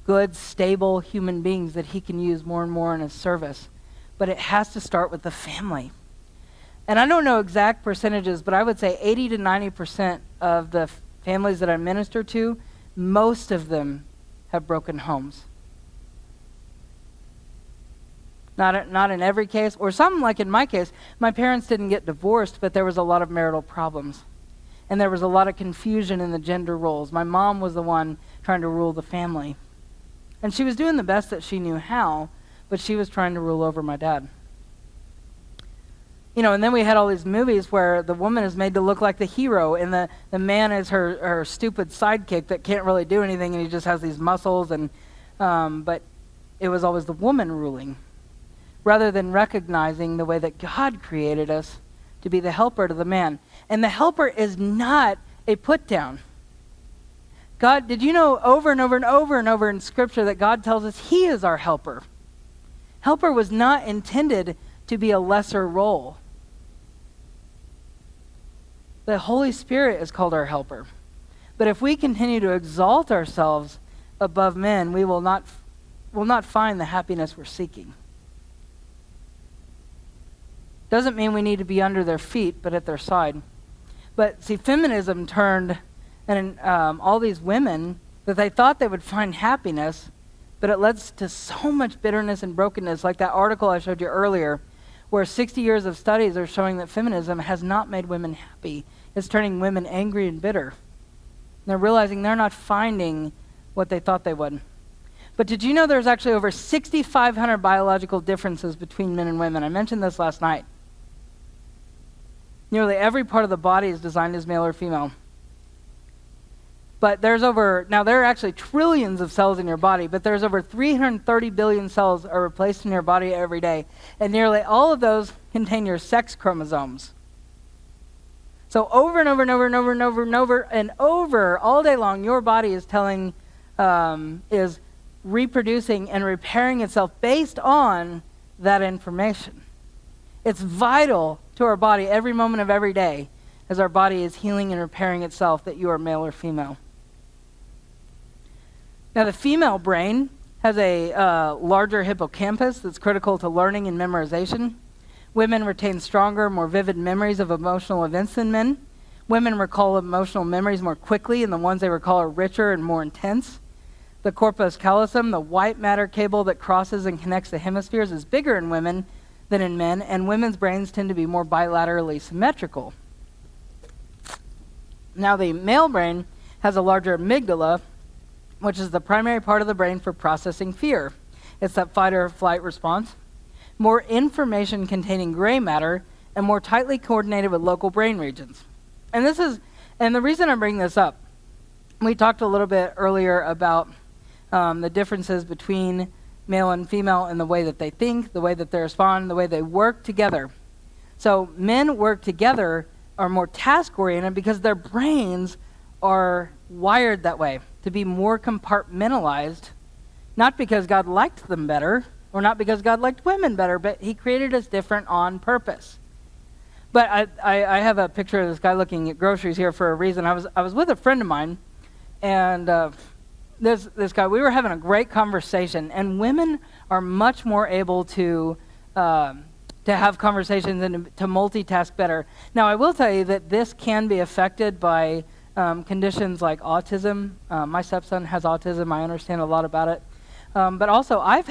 good, stable human beings that he can use more and more in his service. But it has to start with the family. And I don't know exact percentages, but I would say 80 to 90% of the families that I minister to, most of them have broken homes. Not in every case, or some, like in my case, my parents didn't get divorced, but there was a lot of marital problems. And there was a lot of confusion in the gender roles. My mom was the one trying to rule the family. And she was doing the best that she knew how, but she was trying to rule over my dad. And then we had all these movies where the woman is made to look like the hero, and the man is her stupid sidekick that can't really do anything, and he just has these muscles, and but it was always the woman ruling, rather than recognizing the way that God created us to be the helper to the man. And the helper is not a put-down. God, did you know over and over and over and over in Scripture that God tells us he is our helper? Helper was not intended to be a lesser role. The Holy Spirit is called our helper. But if we continue to exalt ourselves above men, we will not find the happiness we're seeking. Doesn't mean we need to be under their feet, but at their side. But see, feminism turned and all these women that they thought they would find happiness, but it led to so much bitterness and brokenness, like that article I showed you earlier, where 60 years of studies are showing that feminism has not made women happy. It's turning women angry and bitter. And they're realizing they're not finding what they thought they would. But did you know there's actually over 6,500 biological differences between men and women? I mentioned this last night. Nearly every part of the body is designed as male or female. But there are actually trillions of cells in your body, but there's over 330 billion cells are replaced in your body every day. And nearly all of those contain your sex chromosomes. So over and over and over and over and over and over and over, all day long, your body is is reproducing and repairing itself based on that information. It's vital to our body every moment of every day as our body is healing and repairing itself that you are male or female. Now, the female brain has a larger hippocampus that's critical to learning and memorization. Women retain stronger, more vivid memories of emotional events than men. Women recall emotional memories more quickly, and the ones they recall are richer and more intense. The corpus callosum, the white matter cable that crosses and connects the hemispheres, is bigger in women than in men, and women's brains tend to be more bilaterally symmetrical. Now, the male brain has a larger amygdala, which is the primary part of the brain for processing fear. It's that fight or flight response. More information containing gray matter and more tightly coordinated with local brain regions. And the reason I'm bringing this up, we talked a little bit earlier about the differences between male and female in the way that they think, the way that they respond, the way they work together. So men work together, are more task-oriented because their brains are wired that way, to be more compartmentalized, not because God liked them better, or not because God liked women better, but he created us different on purpose. But I have a picture of this guy looking at groceries here for a reason. I was with a friend of mine, and this guy, we were having a great conversation, and women are much more able to have conversations and to multitask better. Now, I will tell you that this can be affected by conditions like autism. My stepson has autism. I understand a lot about it. But also, I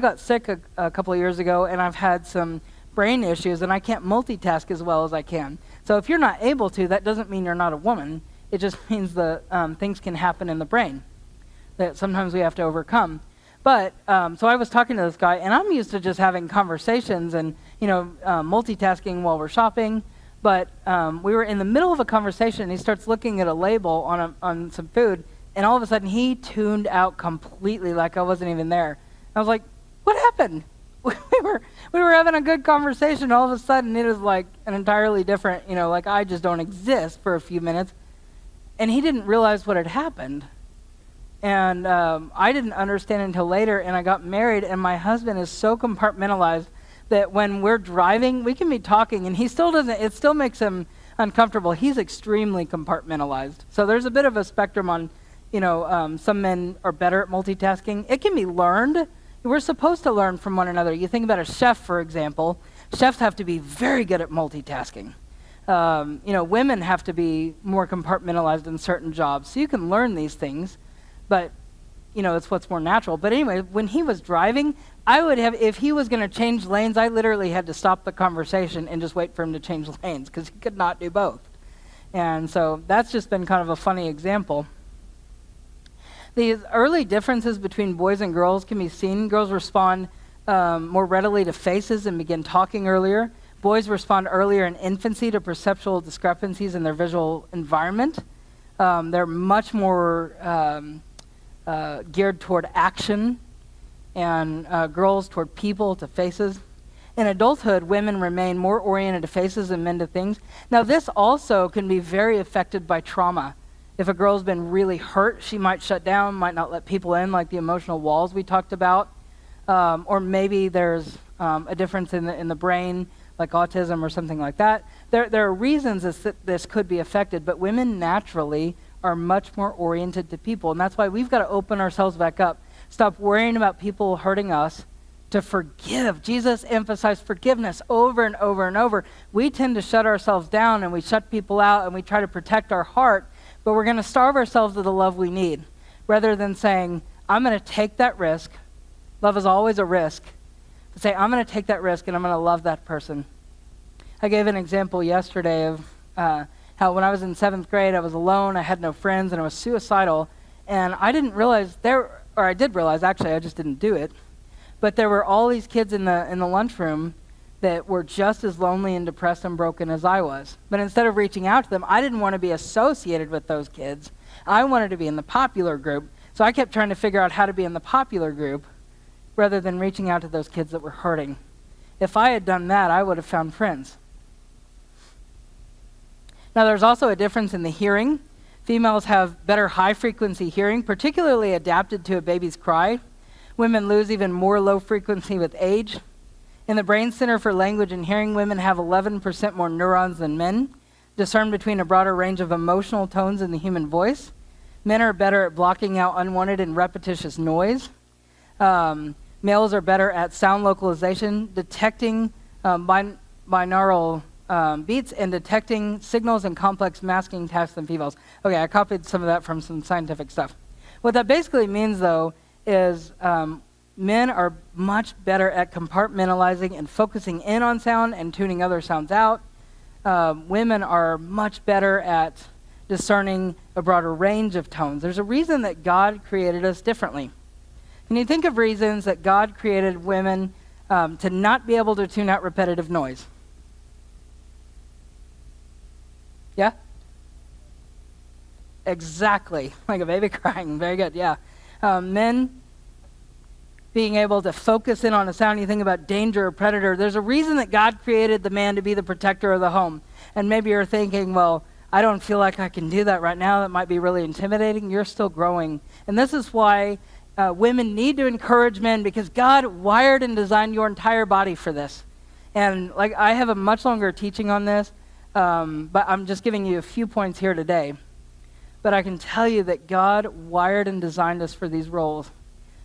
got sick a couple of years ago, and I've had some brain issues, and I can't multitask as well as I can. So if you're not able to, that doesn't mean you're not a woman. It just means that things can happen in the brain that sometimes we have to overcome. But, so I was talking to this guy, and I'm used to just having conversations and, multitasking while we're shopping. But we were in the middle of a conversation, and he starts looking at a label on some food, and all of a sudden he tuned out completely like I wasn't even there. I was like, what happened? We were having a good conversation. All of a sudden it was like an entirely different, like I just don't exist for a few minutes. And he didn't realize what had happened. And I didn't understand until later, and I got married, and my husband is so compartmentalized that when we're driving, we can be talking, and he still doesn't, it still makes him uncomfortable. He's extremely compartmentalized. So there's a bit of a spectrum on, some men are better at multitasking. It can be learned. We're supposed to learn from one another. You think about a chef, for example. Chefs have to be very good at multitasking. Women have to be more compartmentalized in certain jobs. So you can learn these things, but, it's what's more natural. But anyway, when he was driving, if he was going to change lanes, I literally had to stop the conversation and just wait for him to change lanes because he could not do both. And so that's just been kind of a funny example. These early differences between boys and girls can be seen. Girls respond more readily to faces and begin talking earlier. Boys respond earlier in infancy to perceptual discrepancies in their visual environment. They're much more geared toward action, and girls toward people, to faces. In adulthood, women remain more oriented to faces and men to things. Now, this also can be very affected by trauma. If a girl's been really hurt, she might shut down, might not let people in, like the emotional walls we talked about. Or maybe there's a difference in the brain, like autism or something like that. There are reasons this could be affected, but women naturally are much more oriented to people. And that's why we've got to open ourselves back up. Stop worrying about people hurting us, to forgive. Jesus emphasized forgiveness over and over and over. We tend to shut ourselves down and we shut people out and we try to protect our heart, but we're going to starve ourselves of the love we need, rather than saying, I'm going to take that risk. Love is always a risk. But say, I'm going to take that risk and I'm going to love that person. I gave an example yesterday of how when I was in 7th grade, I was alone, I had no friends, and I was suicidal. And I didn't realize I did realize, actually, I just didn't do it. But there were all these kids in the lunchroom that were just as lonely and depressed and broken as I was. But instead of reaching out to them, I didn't want to be associated with those kids. I wanted to be in the popular group. So I kept trying to figure out how to be in the popular group rather than reaching out to those kids that were hurting. If I had done that, I would have found friends. Now, there's also a difference in the hearing. Females have better high-frequency hearing, particularly adapted to a baby's cry. Women lose even more low frequency with age. In the brain center for language and hearing, women have 11% more neurons than men, discern between a broader range of emotional tones in the human voice. Men are better at blocking out unwanted and repetitious noise. Males are better at sound localization, detecting binaural beats, and detecting signals and complex masking tasks than females. Okay, I copied some of that from some scientific stuff. What that basically means, though, is men are much better at compartmentalizing and focusing in on sound and tuning other sounds out. Women are much better at discerning a broader range of tones. There's a reason that God created us differently. Can you think of reasons that God created women to not be able to tune out repetitive noise? Yeah? Exactly. Like a baby crying. Very good, yeah. Men being able to focus in on a sound. You think about danger or predator. There's a reason that God created the man to be the protector of the home. And maybe you're thinking, well, I don't feel like I can do that right now. That might be really intimidating. You're still growing. And this is why women need to encourage men, because God wired and designed your entire body for this. And I have a much longer teaching on this, but I'm just giving you a few points here today. But I can tell you that God wired and designed us for these roles.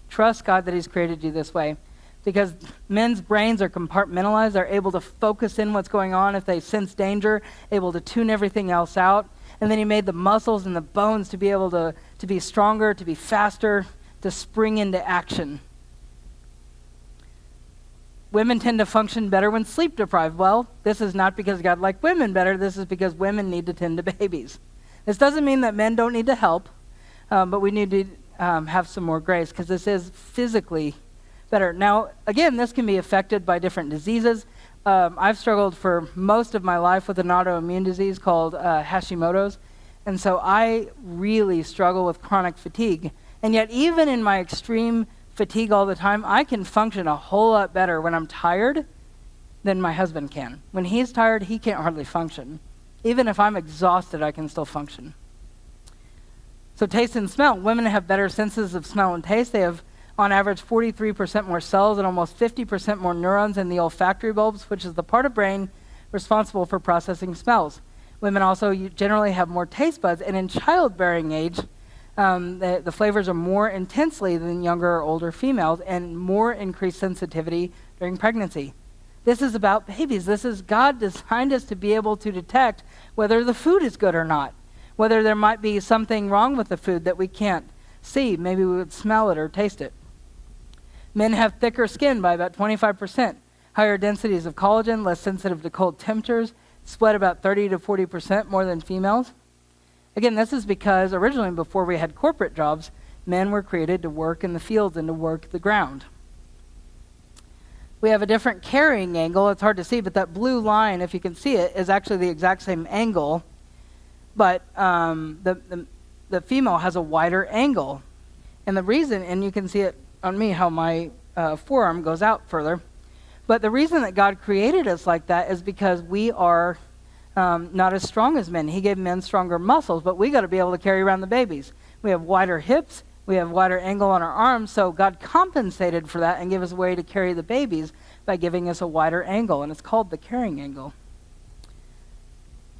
Trust God that He's created you this way, because men's brains are compartmentalized. They're able to focus in what's going on if they sense danger, able to tune everything else out. And then He made the muscles and the bones to be able to be stronger, to be faster, to spring into action. Women tend to function better when sleep deprived. Well, this is not because God liked women better. This is because women need to tend to babies. This doesn't mean that men don't need to help, but we need to have some more grace, because this is physically better. Now, again, this can be affected by different diseases. I've struggled for most of my life with an autoimmune disease called Hashimoto's, and so I really struggle with chronic fatigue. And yet, even in my extreme fatigue all the time, I can function a whole lot better when I'm tired than my husband can. When he's tired, he can't hardly function. Even if I'm exhausted, I can still function. So taste and smell. Women have better senses of smell and taste. They have, on average, 43% more cells and almost 50% more neurons in the olfactory bulbs, which is the part of brain responsible for processing smells. Women also generally have more taste buds, and in childbearing age, The flavors are more intensely than younger or older females and more increased sensitivity during pregnancy. This is about babies. God designed us to be able to detect whether the food is good or not, whether there might be something wrong with the food that we can't see. Maybe we would smell it or taste it. Men have thicker skin by about 25%, higher densities of collagen, less sensitive to cold temperatures, sweat about 30 to 40% more than females. Again, this is because originally, before we had corporate jobs, men were created to work in the fields and to work the ground. We have a different carrying angle. It's hard to see, but that blue line, if you can see it, is actually the exact same angle, but the female has a wider angle. And the reason, and you can see it on me, how my forearm goes out further, but the reason that God created us like that is because we are not as strong as men. He gave men stronger muscles, but we got to be able to carry around the babies. We have wider hips, we have wider angle on our arms, so God compensated for that and gave us a way to carry the babies by giving us a wider angle, and it's called the carrying angle.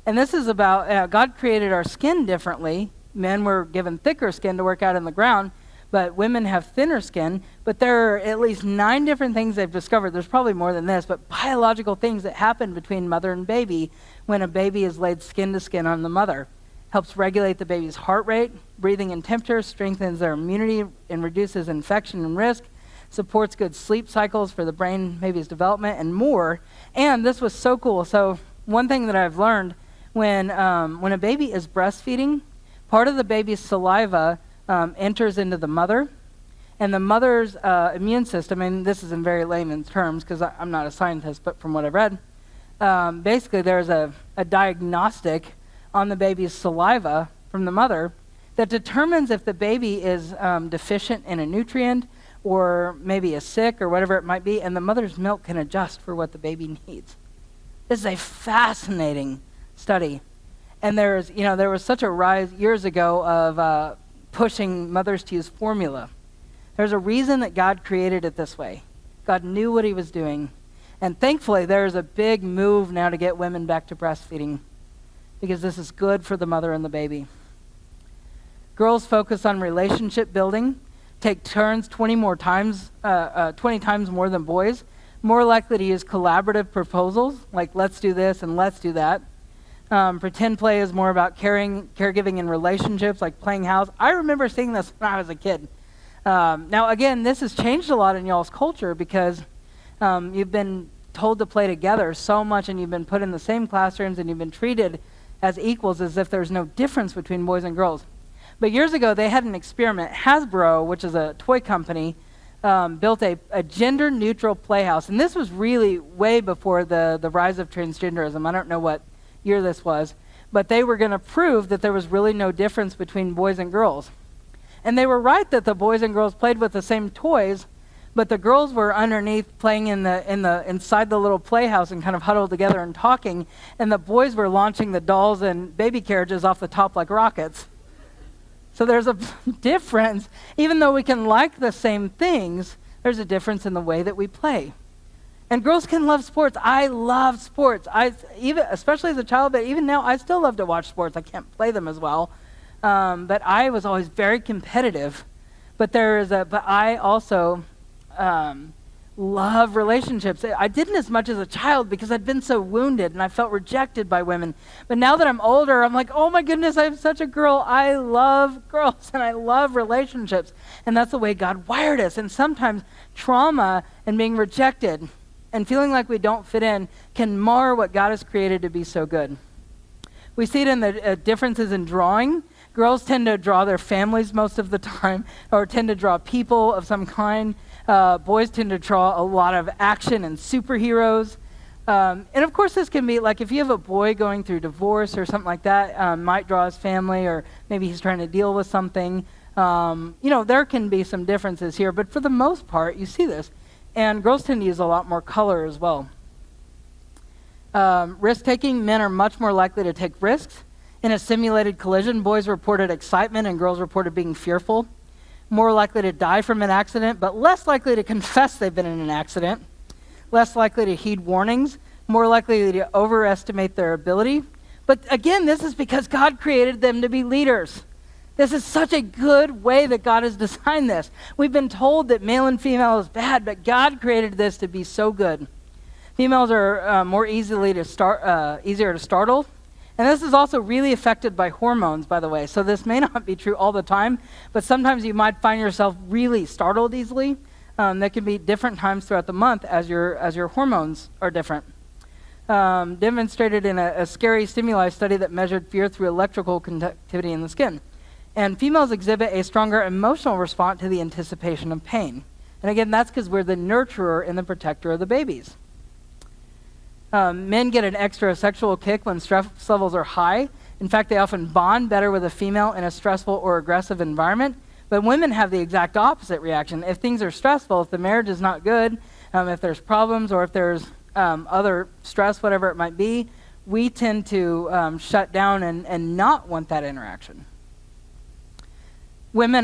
And this is about, God created our skin differently. Men were given thicker skin to work out in the ground, but women have thinner skin. But there are at least 9 different things they've discovered. There's probably more than this, but biological things that happen between mother and baby when a baby is laid skin to skin on the mother. Helps regulate the baby's heart rate, breathing and temperature, strengthens their immunity and reduces infection and risk, supports good sleep cycles for the brain baby's development, and more. And this was so cool. So one thing that I've learned, when a baby is breastfeeding, part of the baby's saliva enters into the mother, and the mother's immune system, and this is in very layman's terms because I'm not a scientist, but from what I've read, basically there's a diagnostic on the baby's saliva from the mother that determines if the baby is deficient in a nutrient or maybe is sick or whatever it might be, and the mother's milk can adjust for what the baby needs. This is a fascinating study. And there was such a rise years ago of pushing mothers to use formula. There's a reason that God created it this way. God knew what he was doing. And thankfully, there's a big move now to get women back to breastfeeding because this is good for the mother and the baby. Girls focus on relationship building, take turns 20 times more than boys, more likely to use collaborative proposals, like let's do this and let's do that. Pretend play is more about caregiving in relationships, like playing house. I remember seeing this when I was a kid. Now, again, this has changed a lot in y'all's culture because you've been told to play together so much, and you've been put in the same classrooms, and you've been treated as equals, as if there's no difference between boys and girls. But years ago, they had an experiment. Hasbro, which is a toy company, built a gender-neutral playhouse. And this was really way before the rise of transgenderism. I don't know what year this was. But they were going to prove that there was really no difference between boys and girls. And they were right that the boys and girls played with the same toys, but the girls were underneath playing inside the little playhouse and kind of huddled together and talking, and the boys were launching the dolls and baby carriages off the top like rockets. So there's a difference. Even though we can like the same things, there's a difference in the way that we play. And girls can love sports. I love sports. Especially as a child, but even now, I still love to watch sports. I can't play them as well. But I was always very competitive. But I also love relationships. I didn't as much as a child because I'd been so wounded and I felt rejected by women. But now that I'm older, I'm like, oh my goodness, I'm such a girl. I love girls and I love relationships. And that's the way God wired us. And sometimes trauma and being rejected and feeling like we don't fit in can mar what God has created to be so good. We see it in the differences in drawing. Girls tend to draw their families most of the time, or tend to draw people of some kind. Boys tend to draw a lot of action and superheroes. And of course, this can be like if you have a boy going through divorce or something like that, might draw his family, or maybe he's trying to deal with something. There can be some differences here, but for the most part, you see this. And girls tend to use a lot more color as well. Risk-taking, men are much more likely to take risks. In a simulated collision, boys reported excitement and girls reported being fearful. More likely to die from an accident, but less likely to confess they've been in an accident. Less likely to heed warnings. More likely to overestimate their ability. But again, this is because God created them to be leaders. This is such a good way that God has designed this. We've been told that male and female is bad, but God created this to be so good. Females are more easier to startle. And this is also really affected by hormones, by the way. So this may not be true all the time, but sometimes you might find yourself really startled easily. That can be different times throughout the month as your hormones are different. Demonstrated in a scary stimuli study that measured fear through electrical conductivity in the skin. And females exhibit a stronger emotional response to the anticipation of pain. And again, that's because we're the nurturer and the protector of the babies. Men get an extra sexual kick when stress levels are high. In fact, they often bond better with a female in a stressful or aggressive environment. But women have the exact opposite reaction. If things are stressful, if the marriage is not good, if there's problems or if there's other stress, whatever it might be, we tend to shut down and not want that interaction. Males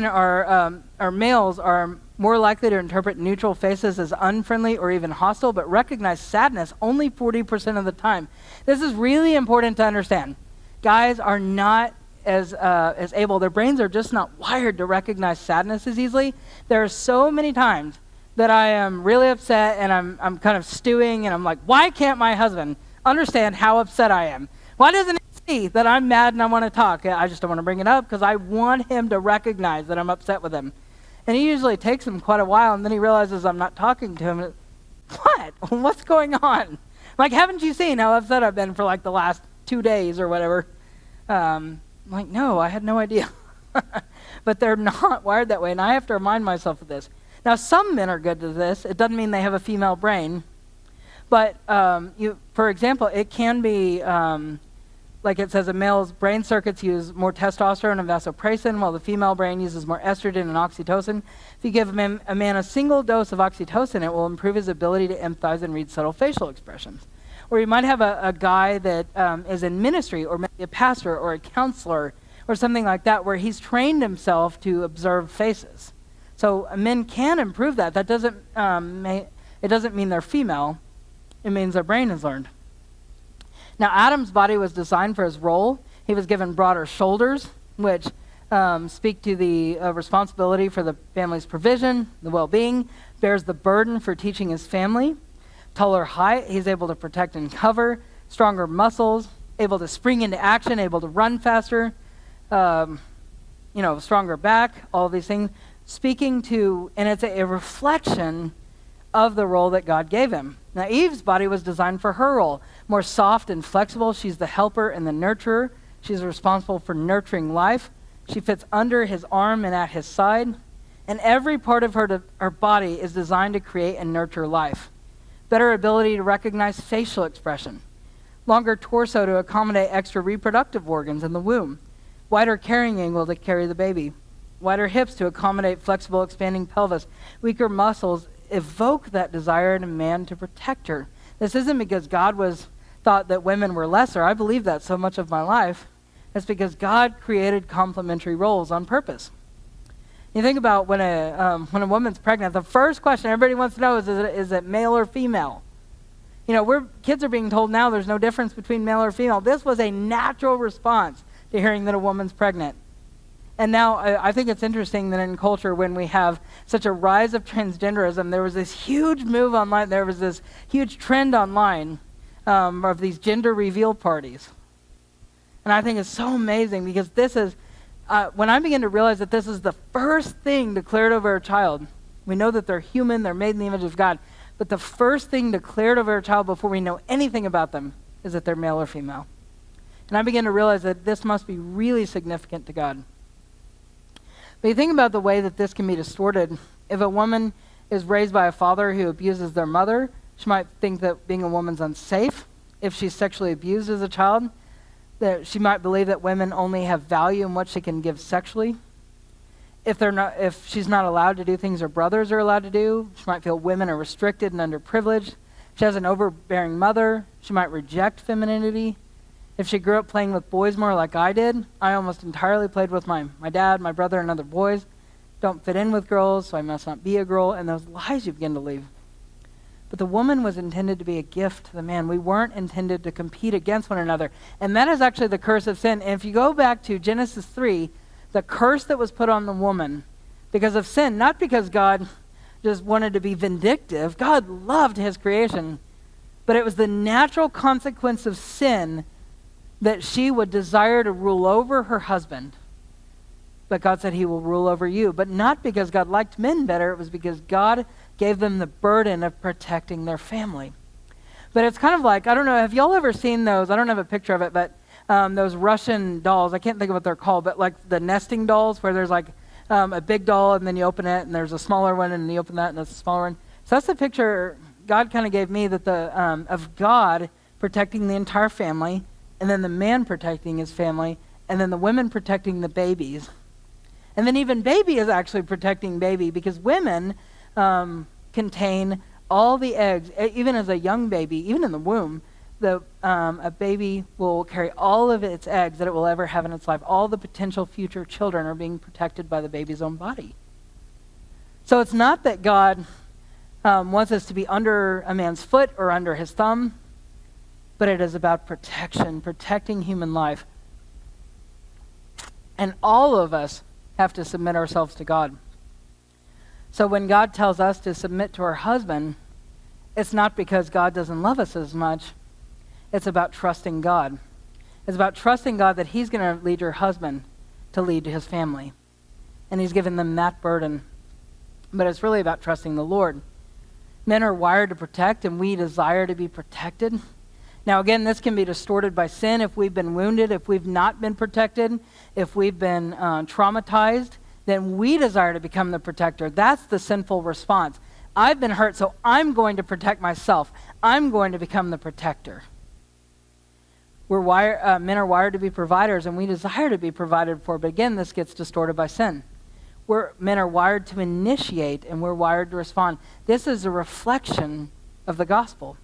are more likely to interpret neutral faces as unfriendly or even hostile, but recognize sadness only 40% of the time. This is really important to understand. Guys are not as able, their brains are just not wired to recognize sadness as easily. There are so many times that I am really upset and I'm kind of stewing and I'm like, why can't my husband understand how upset I am? Why doesn't he see that I'm mad and I want to talk? I just don't want to bring it up because I want him to recognize that I'm upset with him. And it usually takes him quite a while, and then he realizes I'm not talking to him. What? What's going on? Like, haven't you seen how upset I've been for like the last 2 days or whatever? I'm like, no, I had no idea. But they're not wired that way, and I have to remind myself of this. Now, some men are good to this. It doesn't mean they have a female brain. But, for example, it can be, like it says, a male's brain circuits use more testosterone and vasopressin, while the female brain uses more estrogen and oxytocin. If you give a man a single dose of oxytocin, it will improve his ability to empathize and read subtle facial expressions. Or you might have a guy that is in ministry, or maybe a pastor or a counselor, or something like that, where he's trained himself to observe faces. So men can improve that. That doesn't it doesn't mean they're female. It means their brain has learned. Now, Adam's body was designed for his role. He was given broader shoulders, which speak to the responsibility for the family's provision, the well-being, bears the burden for teaching his family. Taller height, he's able to protect and cover. Stronger muscles, able to spring into action, able to run faster. Stronger back, all these things. Speaking to, and it's a reflection of the role that God gave him. Now, Eve's body was designed for her role. More soft and flexible. She's the helper and the nurturer. She's responsible for nurturing life. She fits under his arm and at his side. And every part of her body is designed to create and nurture life. Better ability to recognize facial expression. Longer torso to accommodate extra reproductive organs in the womb. Wider carrying angle to carry the baby. Wider hips to accommodate flexible expanding pelvis. Weaker muscles evoke that desire in a man to protect her. This isn't because God thought that women were lesser. I believe that so much of my life. It's because God created complementary roles on purpose. You think about when a woman's pregnant, the first question everybody wants to know is it male or female? Kids are being told now there's no difference between male or female. This was a natural response to hearing that a woman's pregnant. And now I think it's interesting that in culture, when we have such a rise of transgenderism, there was this huge move online, there was this huge trend online of these gender reveal parties. And I think it's so amazing because this is, when I begin to realize that this is the first thing declared over a child, we know that they're human, they're made in the image of God, but the first thing declared over a child before we know anything about them is that they're male or female. And I begin to realize that this must be really significant to God. But you think about the way that this can be distorted. If a woman is raised by a father who abuses their mother, she might think that being a woman's unsafe. If she's sexually abused as a child, that she might believe that women only have value in what she can give sexually. If she's not allowed to do things her brothers are allowed to do, she might feel women are restricted and underprivileged. If she has an overbearing mother, she might reject femininity. If she grew up playing with boys more like I did, I almost entirely played with my dad, my brother, and other boys. Don't fit in with girls, so I must not be a girl, and those lies you begin to believe. But the woman was intended to be a gift to the man. We weren't intended to compete against one another. And that is actually the curse of sin. And if you go back to Genesis 3, the curse that was put on the woman because of sin, not because God just wanted to be vindictive. God loved his creation, but it was the natural consequence of sin that she would desire to rule over her husband. But God said he will rule over you. But not because God liked men better, it was because God gave them the burden of protecting their family. But it's kind of like, I don't know, have y'all ever seen those? I don't have a picture of it, but those Russian dolls, I can't think of what they're called, but like the nesting dolls where there's like a big doll and then you open it and there's a smaller one and you open that and it's a smaller one. So that's the picture God kind of gave me that of God protecting the entire family, and then the man protecting his family, and then the women protecting the babies. And then even baby is actually protecting baby, because women contain all the eggs, even as a young baby, even in the womb, a baby will carry all of its eggs that it will ever have in its life. All the potential future children are being protected by the baby's own body. So it's not that God wants us to be under a man's foot or under his thumb, but it is about protection, protecting human life. And all of us have to submit ourselves to God. So when God tells us to submit to our husband, it's not because God doesn't love us as much. It's about trusting God. It's about trusting God that he's going to lead your husband to lead his family. And he's given them that burden. But it's really about trusting the Lord. Men are wired to protect, and we desire to be protected. Now, again, this can be distorted by sin if we've been wounded, if we've not been protected, if we've been traumatized, then we desire to become the protector. That's the sinful response. I've been hurt, so I'm going to protect myself. I'm going to become the protector. Men are wired to be providers, and we desire to be provided for. But again, this gets distorted by sin. Men are wired to initiate, and we're wired to respond. This is a reflection of the gospel.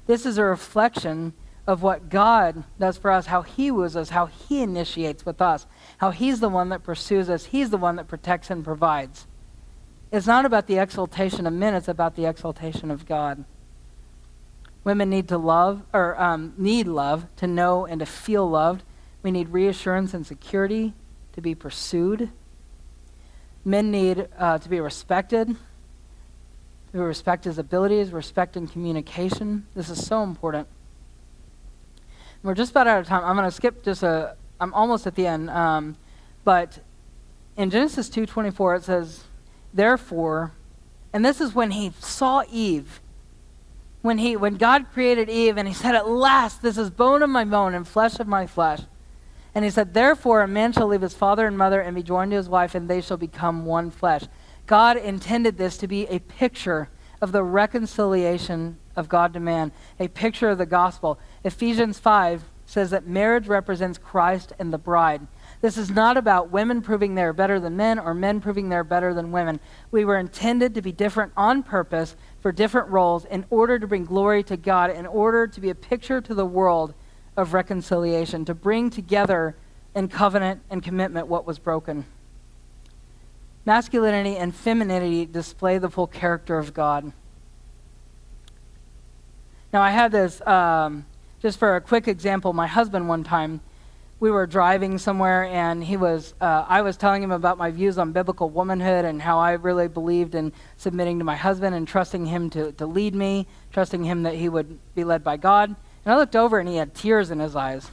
This is a reflection of what God does for us, how he woos us, how he initiates with us, how he's the one that pursues us, he's the one that protects and provides. It's not about the exaltation of men, it's about the exaltation of God. Women need to love, or need love, to know and to feel loved. We need reassurance and security to be pursued. Men need to be respected. We respect his abilities, respect in communication. This is so important. We're just about out of time. I'm going to skip I'm almost at the end. But in Genesis 2:24, it says, therefore, and this is when he saw Eve, when God created Eve, and he said, at last, this is bone of my bone and flesh of my flesh. And he said, therefore, a man shall leave his father and mother and be joined to his wife, and they shall become one flesh. God intended this to be a picture of the reconciliation of God to man, a picture of the gospel. Ephesians 5 says that marriage represents Christ and the bride. This is not about women proving they're better than men or men proving they're better than women. We were intended to be different on purpose for different roles in order to bring glory to God, in order to be a picture to the world of reconciliation, to bring together in covenant and commitment what was broken. Masculinity and femininity display the full character of God. Now, I had this, just for a quick example, my husband one time, we were driving somewhere, and I was telling him about my views on biblical womanhood and how I really believed in submitting to my husband and trusting him to lead me, trusting him that he would be led by God. And I looked over, and he had tears in his eyes.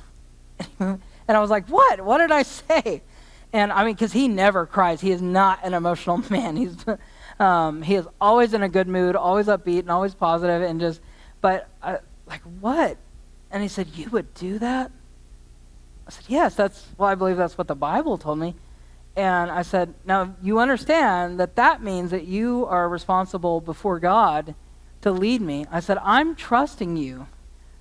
And I was like, what? What did I say? And I mean, because he never cries. He is not an emotional man. He is always in a good mood, always upbeat, and always positive, and just, but like, what? And he said, you would do that? I said, yes, I believe that's what the Bible told me. And I said, now you understand that means that you are responsible before God to lead me. I said, I'm trusting you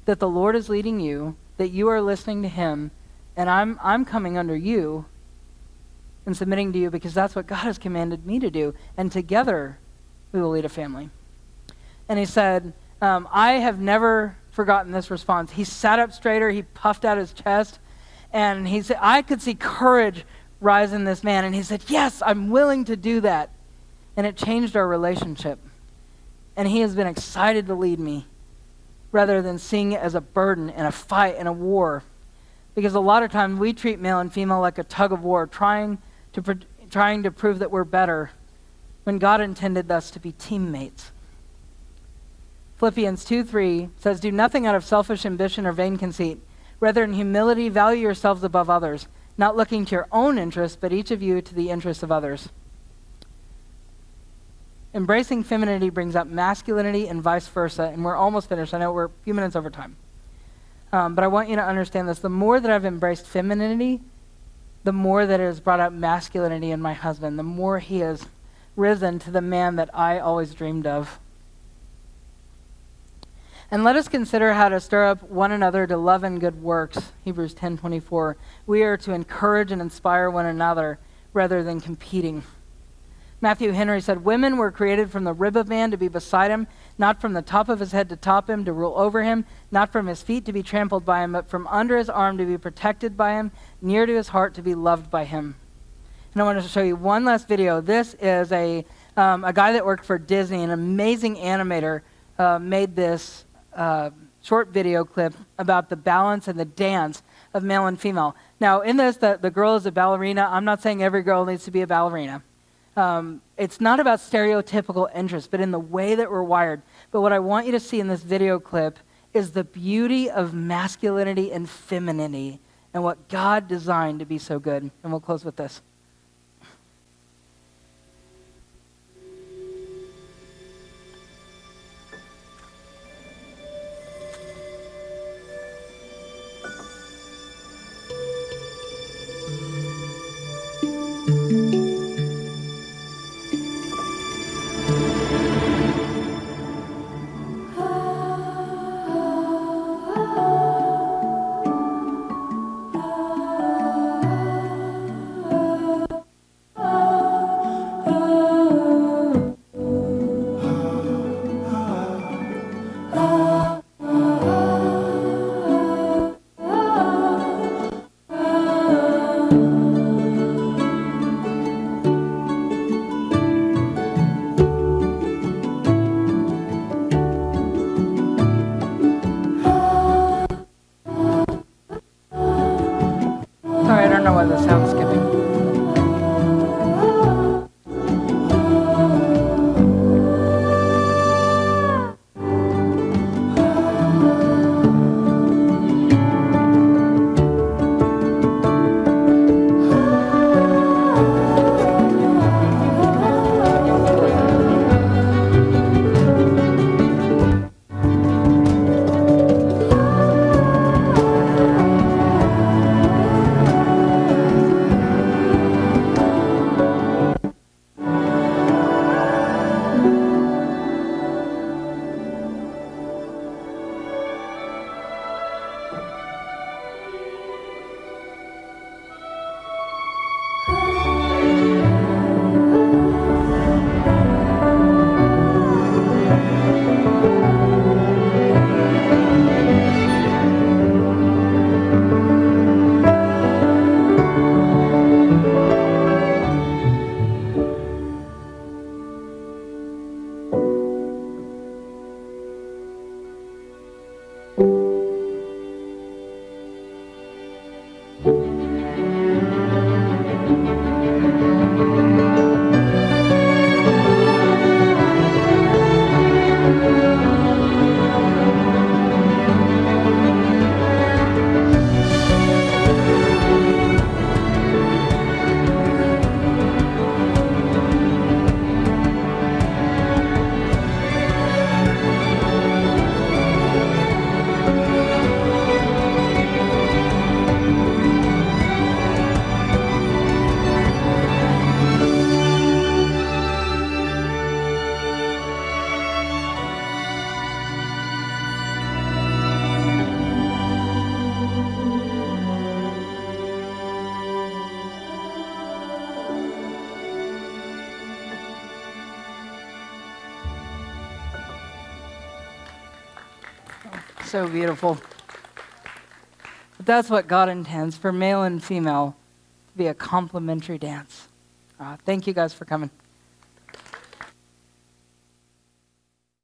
that the Lord is leading you, that you are listening to him, and I'm coming under you and submitting to you because that's what God has commanded me to do. And together we will lead a family. And he said, I have never forgotten this response. He sat up straighter, he puffed out his chest, and he said, I could see courage rise in this man. And he said, yes, I'm willing to do that. And it changed our relationship. And he has been excited to lead me rather than seeing it as a burden and a fight and a war. Because a lot of times we treat male and female like a tug of war, trying trying to prove that we're better when God intended us to be teammates. Philippians 2:3 says, "Do nothing out of selfish ambition or vain conceit. Rather, in humility, value yourselves above others, not looking to your own interests, but each of you to the interests of others." Embracing femininity brings up masculinity and vice versa, and we're almost finished. I know we're a few minutes over time. But I want you to understand this. The more that I've embraced femininity, the more that it has brought out masculinity in my husband, the more he has risen to the man that I always dreamed of. And let us consider how to stir up one another to love and good works. Hebrews 10:24. We are to encourage and inspire one another rather than competing. Matthew Henry said, "Women were created from the rib of man to be beside him, not from the top of his head to top him, to rule over him, not from his feet to be trampled by him, but from under his arm to be protected by him, near to his heart to be loved by him." And I want to show you one last video. This is a guy that worked for Disney, an amazing animator, made this short video clip about the balance and the dance of male and female. Now, in this, the girl is a ballerina. I'm not saying every girl needs to be a ballerina. It's not about stereotypical interests, but in the way that we're wired. But what I want you to see in this video clip is the beauty of masculinity and femininity and what God designed to be so good. And we'll close with this. Sorry, I don't know why the sound's skipping. So beautiful. But that's what God intends for male and female to be a complementary dance. Thank you guys for coming.